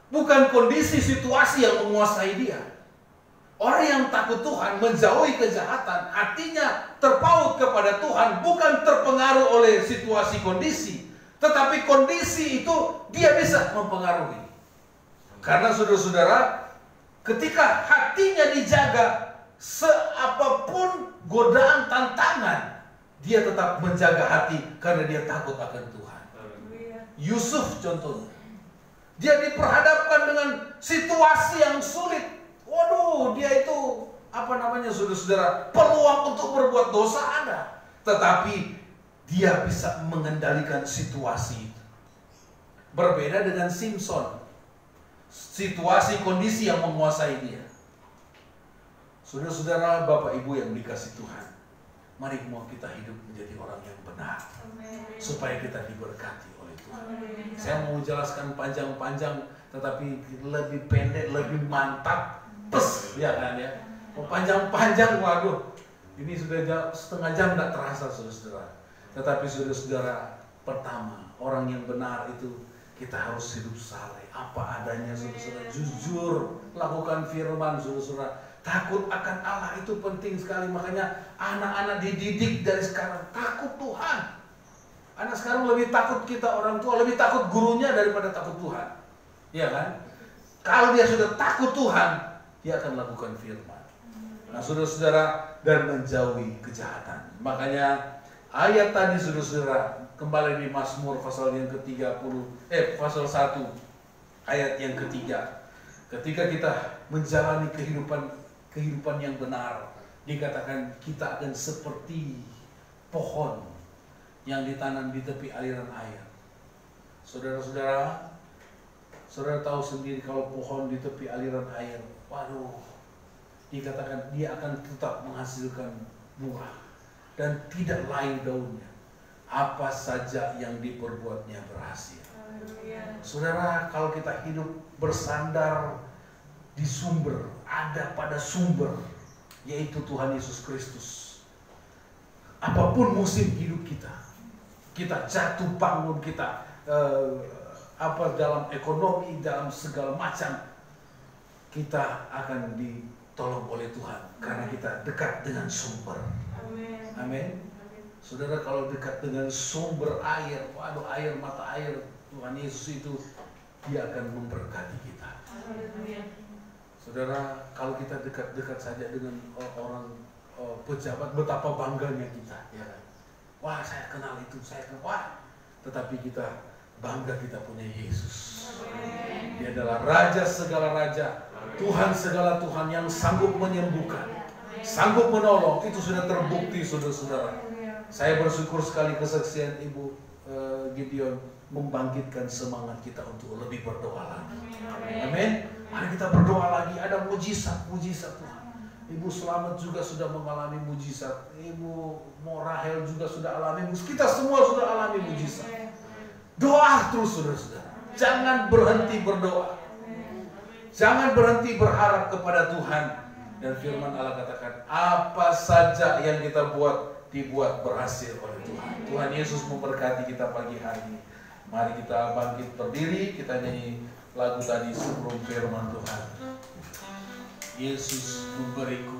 bukan kondisi situasi yang menguasai dia. Orang yang takut Tuhan menjauhi kejahatan, hatinya terpaut kepada Tuhan, bukan terpengaruh oleh situasi kondisi, tetapi kondisi itu dia bisa mempengaruhi. Karena saudara-saudara, ketika hatinya dijaga, seapapun godaan tantangan, dia tetap menjaga hati karena dia takut akan Tuhan. Yusuf contohnya, dia diperhadapkan dengan situasi yang sulit. Waduh, dia itu saudara-saudara, peluang untuk berbuat dosa ada, tetapi dia bisa mengendalikan situasi itu. Berbeda dengan Simpson, situasi kondisi yang menguasai dia. Saudara-saudara, Bapak Ibu yang dikasih Tuhan, mari mau kita hidup menjadi orang yang benar, supaya kita diberkati oleh Tuhan. Saya mau menjelaskan panjang-panjang, tetapi lebih pendek, lebih mantap, ya kan ya. Mau panjang-panjang, waduh, ini sudah setengah jam tidak terasa, saudara-saudara. Tetapi saudara-saudara, pertama, orang yang benar itu kita harus hidup saleh, apa adanya, saudara-saudara, jujur, lakukan firman, saudara-saudara. Takut akan Allah itu penting sekali, makanya anak-anak dididik dari sekarang takut Tuhan. Anak sekarang lebih takut kita orang tua, lebih takut gurunya daripada takut Tuhan, ya kan? Kalau dia sudah takut Tuhan, dia akan lakukan firman. Nah, saudara-saudara, dan menjauhi kejahatan. Makanya ayat tadi, saudara-saudara, kembali di Mazmur pasal yang ke-30, pasal 1 ayat yang ketiga. Ketika kita menjalani kehidupan yang benar, dikatakan kita akan seperti pohon yang ditanam di tepi aliran air. Saudara-saudara, saudara tahu sendiri kalau pohon di tepi aliran air, waduh, dikatakan dia akan tetap menghasilkan buah dan tidak layu daunnya. Apa saja yang diperbuatnya berhasil. Saudara, kalau kita hidup bersandar di sumber, ada pada sumber, yaitu Tuhan Yesus Kristus. Apapun musim hidup kita, kita jatuh bangun, kita dalam ekonomi, dalam segala macam, kita akan ditolong oleh Tuhan karena kita dekat dengan sumber. Amin. Saudara, kalau dekat dengan sumber air, air, mata air Tuhan Yesus itu, Dia akan memberkati kita. Saudara, kalau kita dekat-dekat saja dengan orang pejabat, betapa bangganya kita, ya. Wah, saya kenal itu, saya kenal. Wah, tetapi kita bangga kita punya Yesus. Dia adalah Raja segala raja, Tuhan segala Tuhan yang sanggup menyembuhkan, sanggup menolong. Itu sudah terbukti, saudara-saudara. Saya bersyukur sekali kesaksian Ibu Gideon membangkitkan semangat kita untuk lebih berdoa lagi. Amin. Mari kita berdoa lagi. Ada mujizat Tuhan. Ibu Selamat juga sudah mengalami mujizat. Ibu Morahel juga sudah alami mujizat. Kita semua sudah alami mujizat. Doa terus, saudara-saudara. Jangan berhenti berdoa. Jangan berhenti berharap kepada Tuhan. Dan firman Allah katakan, apa saja yang kita buat, dibuat berhasil oleh Tuhan. Tuhan Yesus memberkati kita pagi hari ini. Mari kita bangkit berdiri, kita nyanyi lagu tadi sebelum firman Tuhan. Yesus memberiku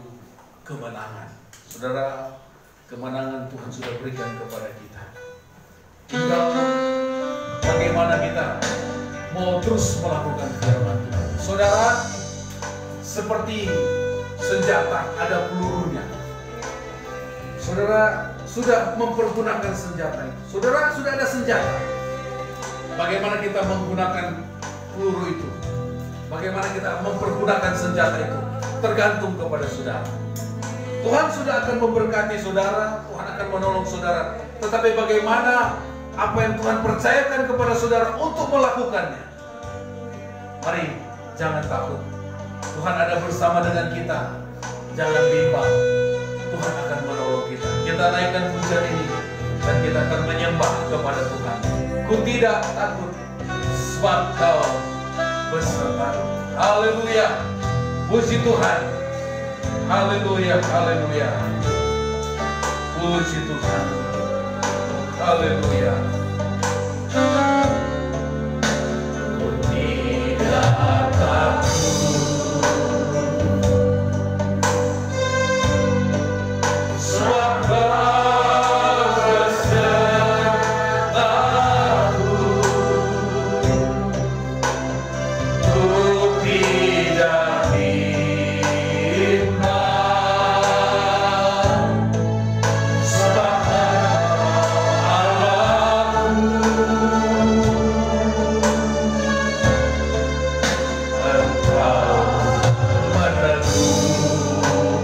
kemenangan. Saudara, kemenangan Tuhan sudah berikan kepada kita. Tinggal bagaimana kita mau terus melakukan firman Tuhan. Saudara, seperti senjata ada pelurunya. Saudara sudah mempergunakan senjata itu. Saudara sudah ada senjata. Bagaimana kita menggunakan peluru itu? Bagaimana kita mempergunakan senjata itu? Tergantung kepada saudara. Tuhan sudah akan memberkati saudara, Tuhan akan menolong saudara. Tetapi bagaimana apa yang Tuhan percayakan kepada saudara untuk melakukannya? Mari, jangan takut. Tuhan ada bersama dengan kita. Jangan bimbang. Tuhan akan menolong kita. Kita naikkan pujian ini dan kita akan menyembah kepada Tuhan. Ku tidak takut, sebab Kau beserta. Haleluya. Puji Tuhan. Haleluya, haleluya. Puji Tuhan. Haleluya. Ku tidak takut.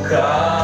Meneguhkanku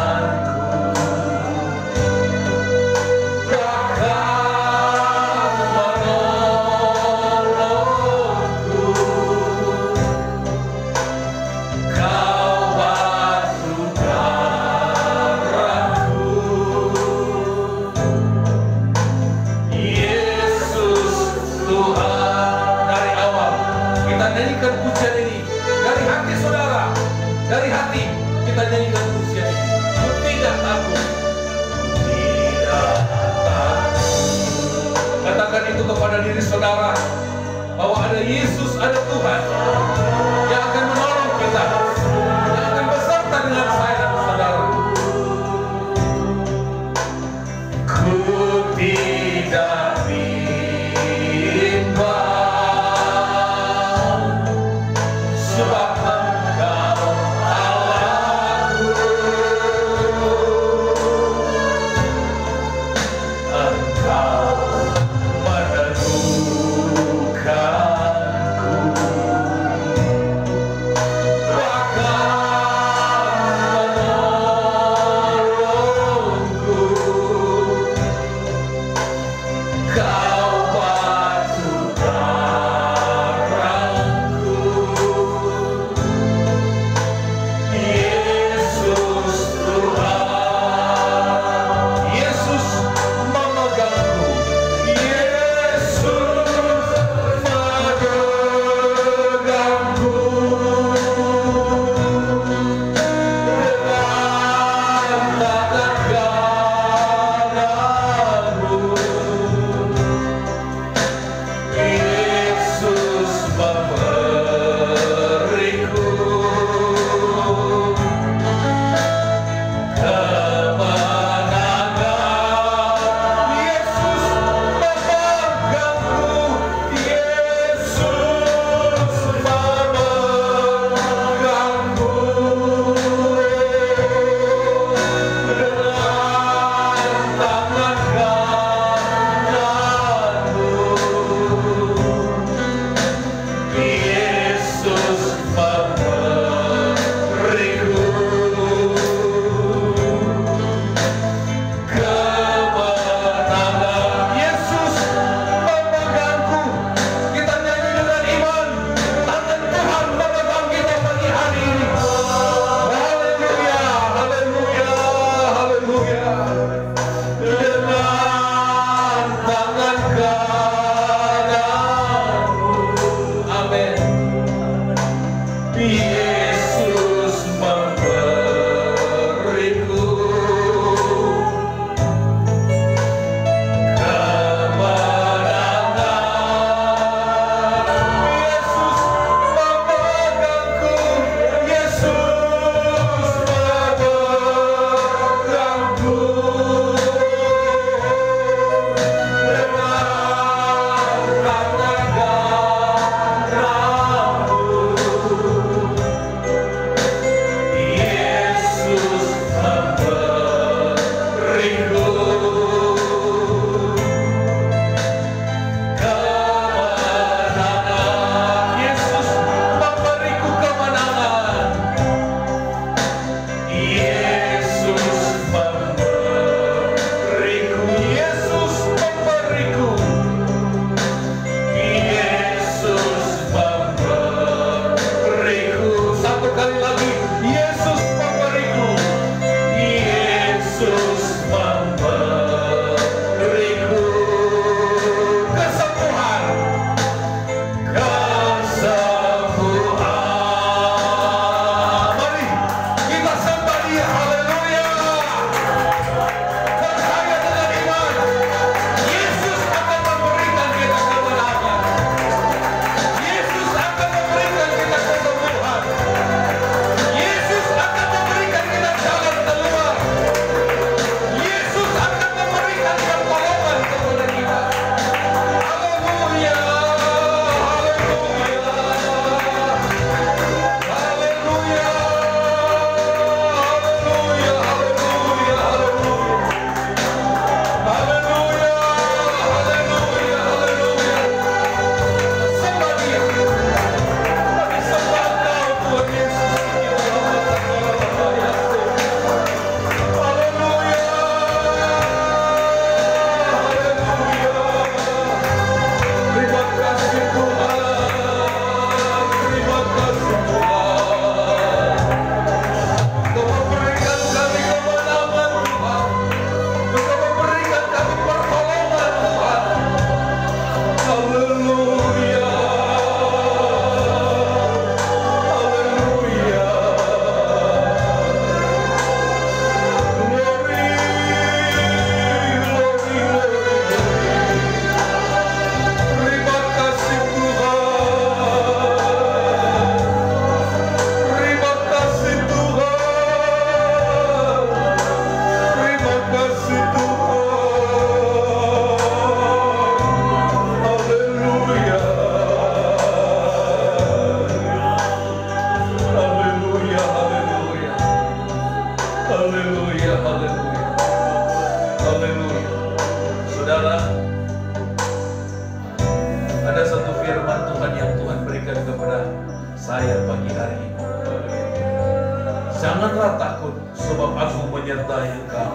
Janganlah takut, sebab aku menyertai engkau.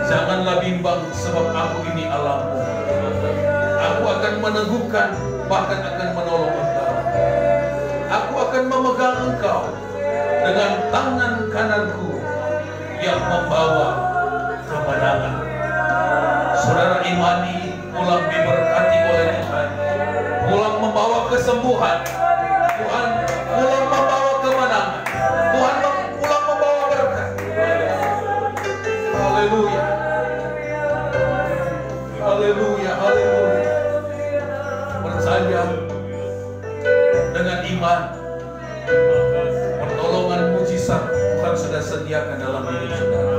Janganlah bimbang, sebab aku ini Allahmu. Aku akan meneguhkan, bahkan akan menolong engkau. Aku akan memegang engkau dengan tangan kananku yang membawa kemenangan. Saudara imani, pulang diberkati oleh Tuhan. Pulang membawa kesembuhan. Tuhan pulang membawa kemenangan. Tuhan pulang membawa berkat. Haleluya. Haleluya, haleluya. Percaya dengan iman, pertolongan mujizat Tuhan sudah sediakan dalam hidup saudara.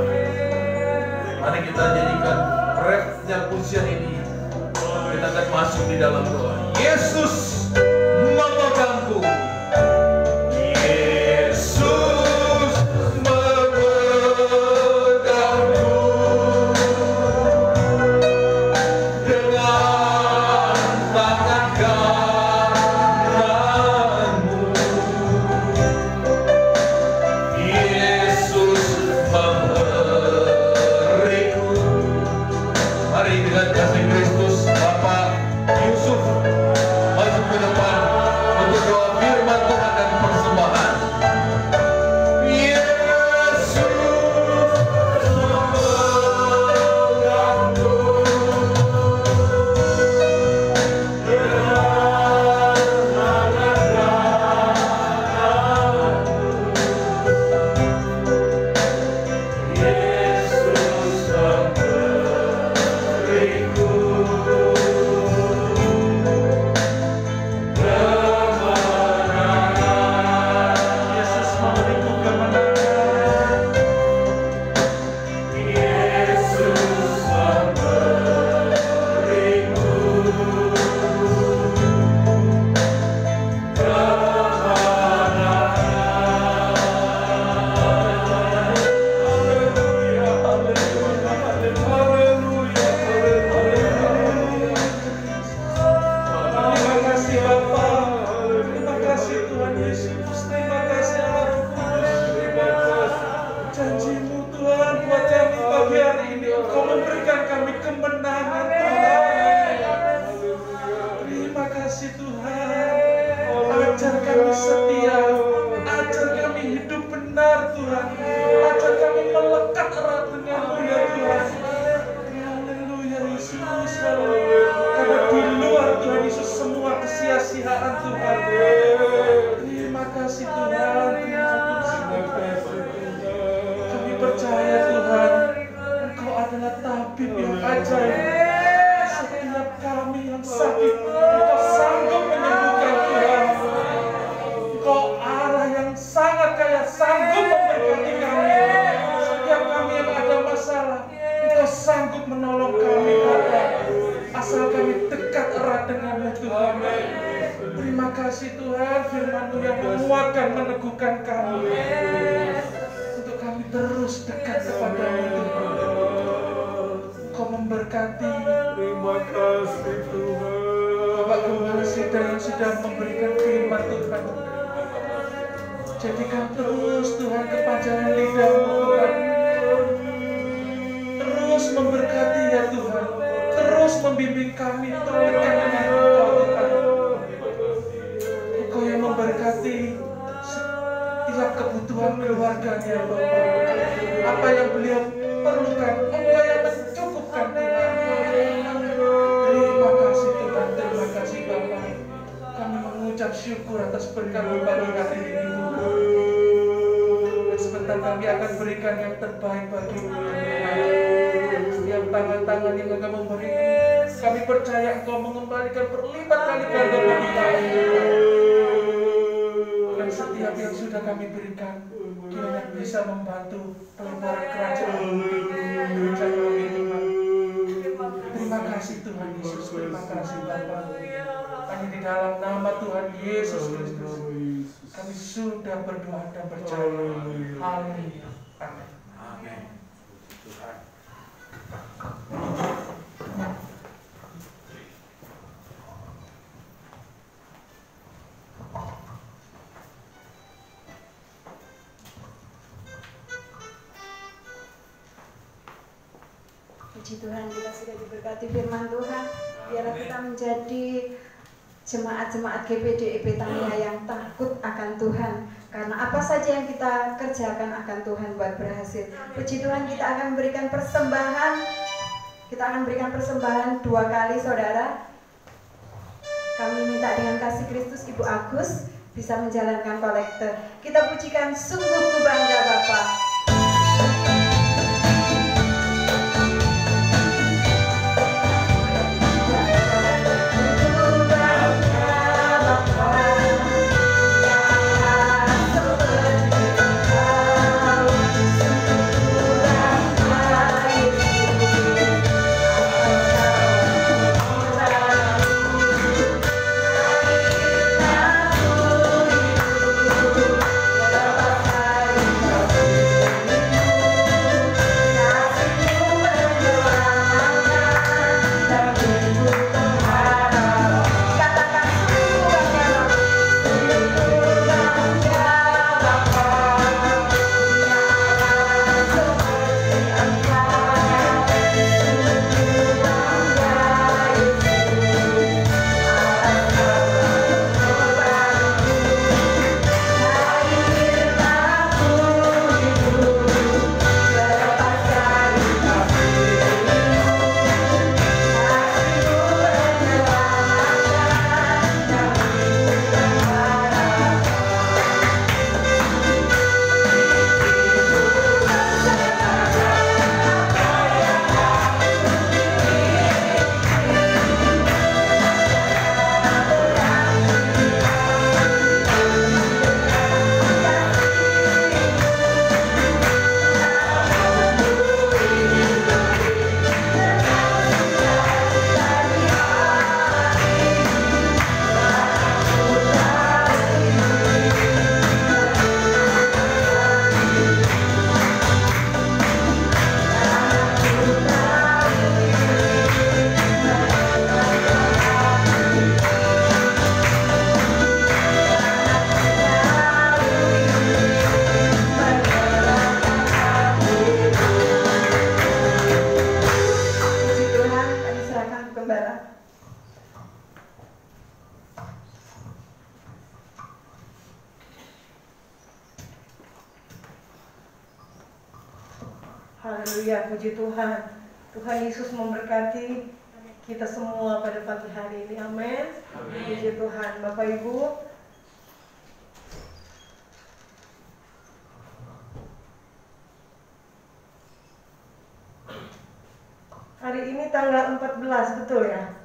Mari kita jadikan refnya pujian ini. Kita akan masuk di dalam doa. Yesus memegangku. Yesus memegangku dengan tangan kananmu. Yesus memberiku. Mari dengan kasih Kristus, Bapak Yusuf maju ke depan untuk doa firman Tuhan dan persembahan. Yesus memegangku jadikan terus Tuhan kepanjangan lidahmu Tuhan. Terus memberkati ya Tuhan. Terus membimbing kami terdekat dengan Engkau Tuhan. Engkau yang berkati setiap kebutuhan keluarganya Bapa. Apa yang beliau perlukan, Engkau yang mencukupkan Tuhan. Terima kasih Tuhan, terima kasih Bapa. Kami mengucap syukur atas berkat-Mu pada hari ini Tuhan. Dan sebentar kami akan berikan yang terbaik bagi-Mu Tuhan. Setiap tangan-tangan yang Engkau memberikan, kami percaya Engkau mengembalikan berlipat kali ganda bagi kami Tuhan. Dan setiap yang sudah kami berikan, kiranya bisa membantu pelebaran kerajaan gereja kami Tuhan. Terima kasih Tuhan Yesus, terima kasih Bapa. Hanya di dalam nama Tuhan Yesus Kristus kami sudah berdoa dan percaya. Haleluya. Amin. Amin. Tuhan. Puji Tuhan, kita sudah diberkati firman Tuhan. Biarlah kita menjadi jemaat-jemaat GPDIP Tamiya yang takut akan Tuhan. Karena apa saja yang kita kerjakan akan Tuhan buat berhasil. Puji Tuhan, kita akan memberikan persembahan. Kita akan berikan persembahan 2 kali, saudara. Kami minta dengan kasih Kristus Ibu Agus bisa menjalankan kolektor. Kita pujikan sungguh ku bangga Bapa. Haleluya, puji Tuhan. Tuhan Yesus memberkati kita semua pada pagi hari ini. Amin. Puji Tuhan. Bapak Ibu, hari ini tanggal 14, betul ya?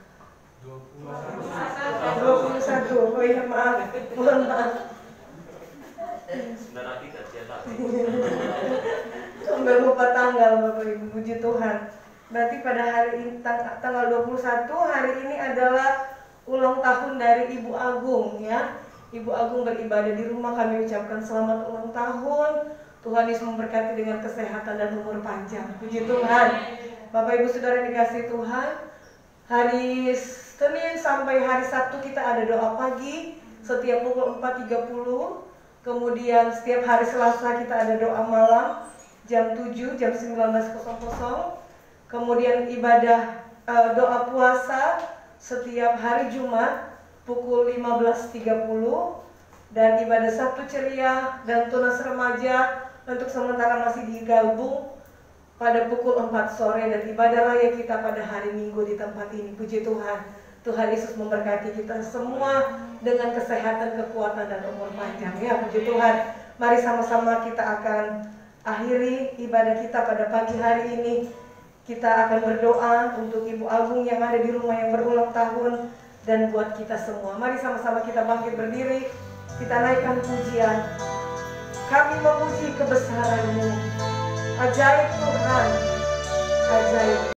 21. Oh iya, maaf. Mohon maaf. Sampai lupa tanggal, Bapak Ibu. Puji Tuhan. Berarti pada hari ini tanggal 21 hari ini adalah ulang tahun dari Ibu Agung ya. Ibu Agung beribadah di rumah, kami ucapkan selamat ulang tahun. Tuhan Yesus memberkati dengan kesehatan dan umur panjang. Puji Tuhan. Bapak Ibu Saudara yang dikasihi Tuhan, hari Senin sampai hari Sabtu kita ada doa pagi setiap pukul 4.30. Kemudian setiap hari Selasa kita ada doa malam jam 7, jam 19.00. Kemudian ibadah doa puasa setiap hari Jumat pukul 15.30. Dan ibadah Sabtu ceria dan tunas remaja untuk sementara masih digabung pada pukul 4 sore, dan ibadah raya kita pada hari Minggu di tempat ini. Puji Tuhan, Tuhan Yesus memberkati kita semua dengan kesehatan, kekuatan, dan umur panjang. Ya, puji Tuhan. Mari sama-sama kita akan akhiri ibadah kita pada pagi hari ini. Kita akan berdoa untuk Ibu Agung yang ada di rumah yang berulang tahun, dan buat kita semua. Mari sama-sama kita bangkit berdiri. Kita naikkan pujian. Kami memuji kebesaran-Mu. Ajaib Tuhan, ajaib.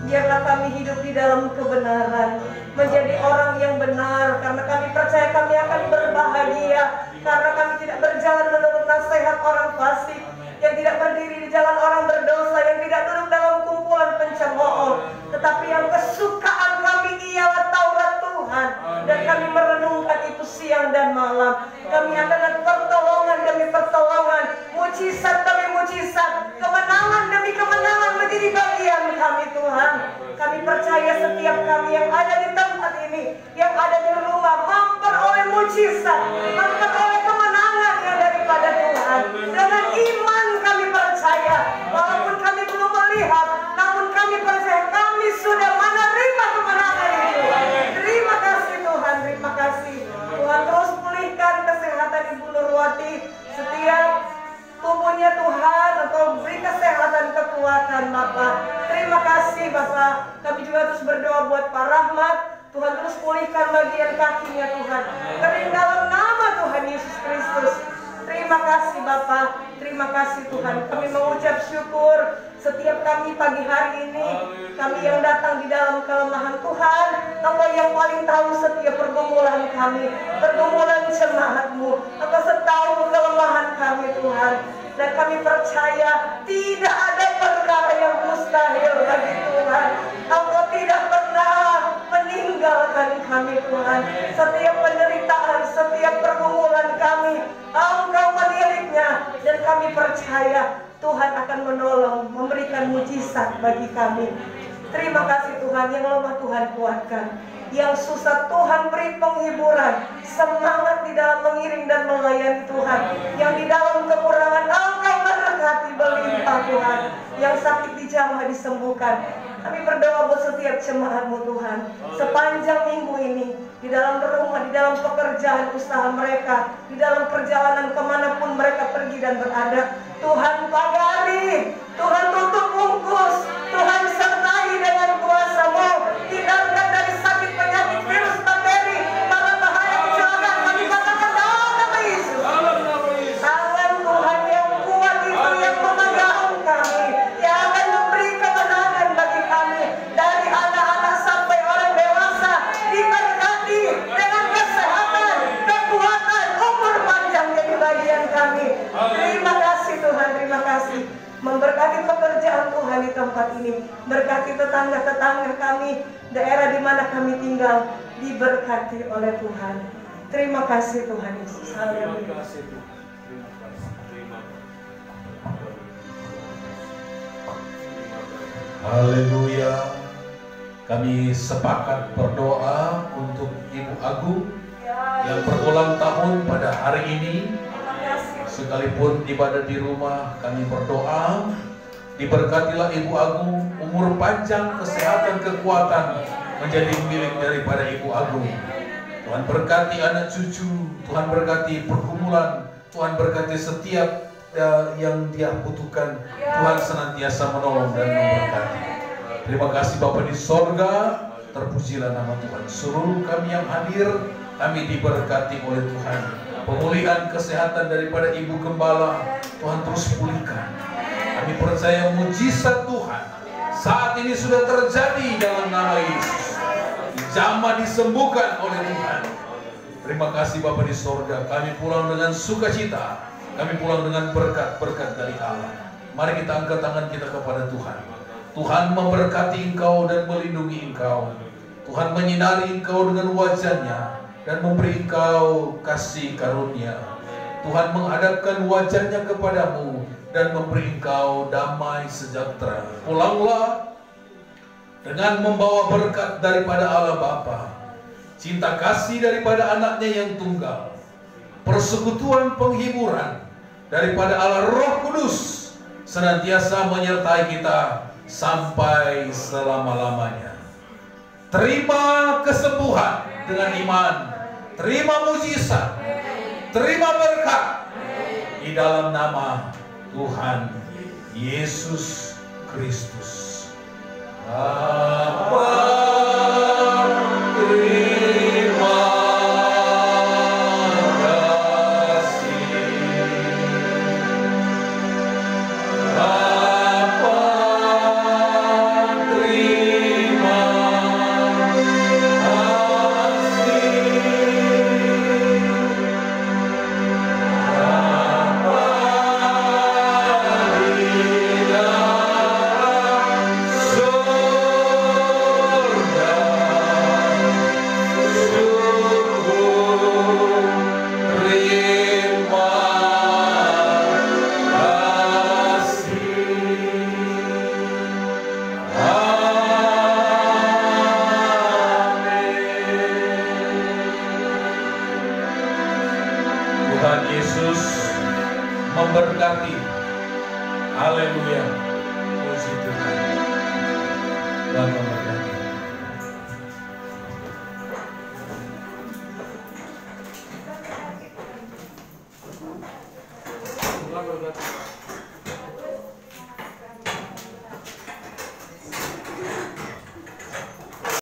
Biarlah kami hidup di dalam kebenaran, menjadi orang yang benar, karena kami percaya kami akan berbahagia, karena kami tidak berjalan menurut nasihat orang fasik, yang tidak berdiri di jalan orang berdosa, yang tidak duduk dalam kumpulan pencemooh, tetapi yang kesukaan kami ialah Taurat Tuhan, dan kami merenungkan itu siang dan malam. Kami akan lihat pertolongan demi pertolongan, mujizat demi mujizat, kemenangan demi kemenangan menjadi bagian kami Tuhan. Kami percaya setiap kami yang ada di tempat ini, yang ada di rumah, memperoleh mujizat, memperoleh kemenangan yang daripada Tuhan. Dengan iman kami percaya, walaupun kami belum melihat, namun kami percaya kami sudah menerima kemenangan itu. Terima kasih Tuhan, terima kasih. Tuhan terus pulihkan kesehatan Ibu Nurwati, setiap tubuhnya Tuhan, Engkau beri kesehatan, kekuatan Bapak. Terima kasih Bapak. Kami juga terus berdoa buat Pak Rahmat, Tuhan terus pulihkan bagian kakinya Tuhan, kering dalam nama Tuhan Yesus Kristus. Terima kasih Bapak, terima kasih Tuhan. Kami mengucap syukur setiap kami pagi hari ini, kami yang datang di dalam kelemahan Tuhan, Engkau yang paling tahu setiap pergumulan kami, pergumulan jemaat-Mu. Engkau tahu kelemahan kami Tuhan, dan kami percaya tidak ada perkara yang mustahil bagi Tuhan. Engkau tidak pernah meninggalkan kami Tuhan. Setiap penderitaan, setiap pergumulan kami, Engkau menilainya, dan kami percaya Tuhan akan menolong, memberikan mujizat bagi kami. Terima kasih Tuhan, yang lemah Tuhan kuatkan, yang susah Tuhan beri penghiburan, semangat di dalam mengiring dan melayani Tuhan, yang di dalam kekurangan Engkau berkati berlimpah Tuhan, yang sakit dijamah disembuhkan. Kami berdoa buat setiap jemaat-Mu Tuhan, sepanjang minggu ini, di dalam rumah, di dalam pekerjaan usaha mereka, di dalam perjalanan kemanapun mereka pergi dan berada. Tuhan pagari, Tuhan tutup bungkus, Tuhan sertai dengan kuasa-Mu, hindarkan dari sakit, penyakit, virus, bakteri, para bahaya kecelakaan. Kami katakan dalam nama Yesus, tangan Tuhan yang kuat itu yang memegang kami, yang akan memberi kemenangan bagi kami, dari anak-anak sampai orang dewasa, diberkati dengan kesehatan, kekuatan, umur panjang jadi bagian kami. Terima kasih Tuhan, terima kasih. Memberkati pekerjaan Tuhan di tempat ini, berkati tetangga-tetangga kami, daerah di mana kami tinggal, diberkati oleh Tuhan. Terima kasih Tuhan Yesus. Haleluya. Haleluya. Kami sepakat berdoa untuk Ibu Agung yang berulang tahun pada hari ini. Sekalipun ibadah di rumah, kami berdoa, diberkatilah Ibu Agung, umur panjang, kesehatan, kekuatan menjadi milik daripada Ibu Agung. Tuhan berkati anak cucu, Tuhan berkati pergumulan, Tuhan berkati setiap yang dia butuhkan. Tuhan senantiasa menolong dan memberkati. Terima kasih Bapa di sorga, terpujilah nama Tuhan. Seluruh kami yang hadir, kami diberkati oleh Tuhan. Pemulihan kesehatan daripada Ibu Gembala, Tuhan terus pulihkan. Kami percaya mujizat Tuhan saat ini sudah terjadi dalam nama Yesus. Jamah disembuhkan oleh Tuhan. Terima kasih Bapa di sorga. Kami pulang dengan sukacita. Kami pulang dengan berkat-berkat dari Allah. Mari kita angkat tangan kita kepada Tuhan. Tuhan memberkati engkau dan melindungi engkau. Tuhan menyinari engkau dengan wajahnya dan memberi engkau kasih karunia. Tuhan menghadapkan wajahnya kepadamu dan memberi engkau damai sejahtera. Pulanglah dengan membawa berkat daripada Allah Bapa, cinta kasih daripada anaknya yang tunggal, persekutuan penghiburan daripada Allah Roh Kudus senantiasa menyertai kita sampai selama-lamanya. Terima kesembuhan dengan iman, terima mujizat, terima berkat di dalam nama Tuhan Yesus Kristus. Bapa, terima kasih. Bapa, terima memberkati. Haleluya. Puji Tuhan. Dan memberkati.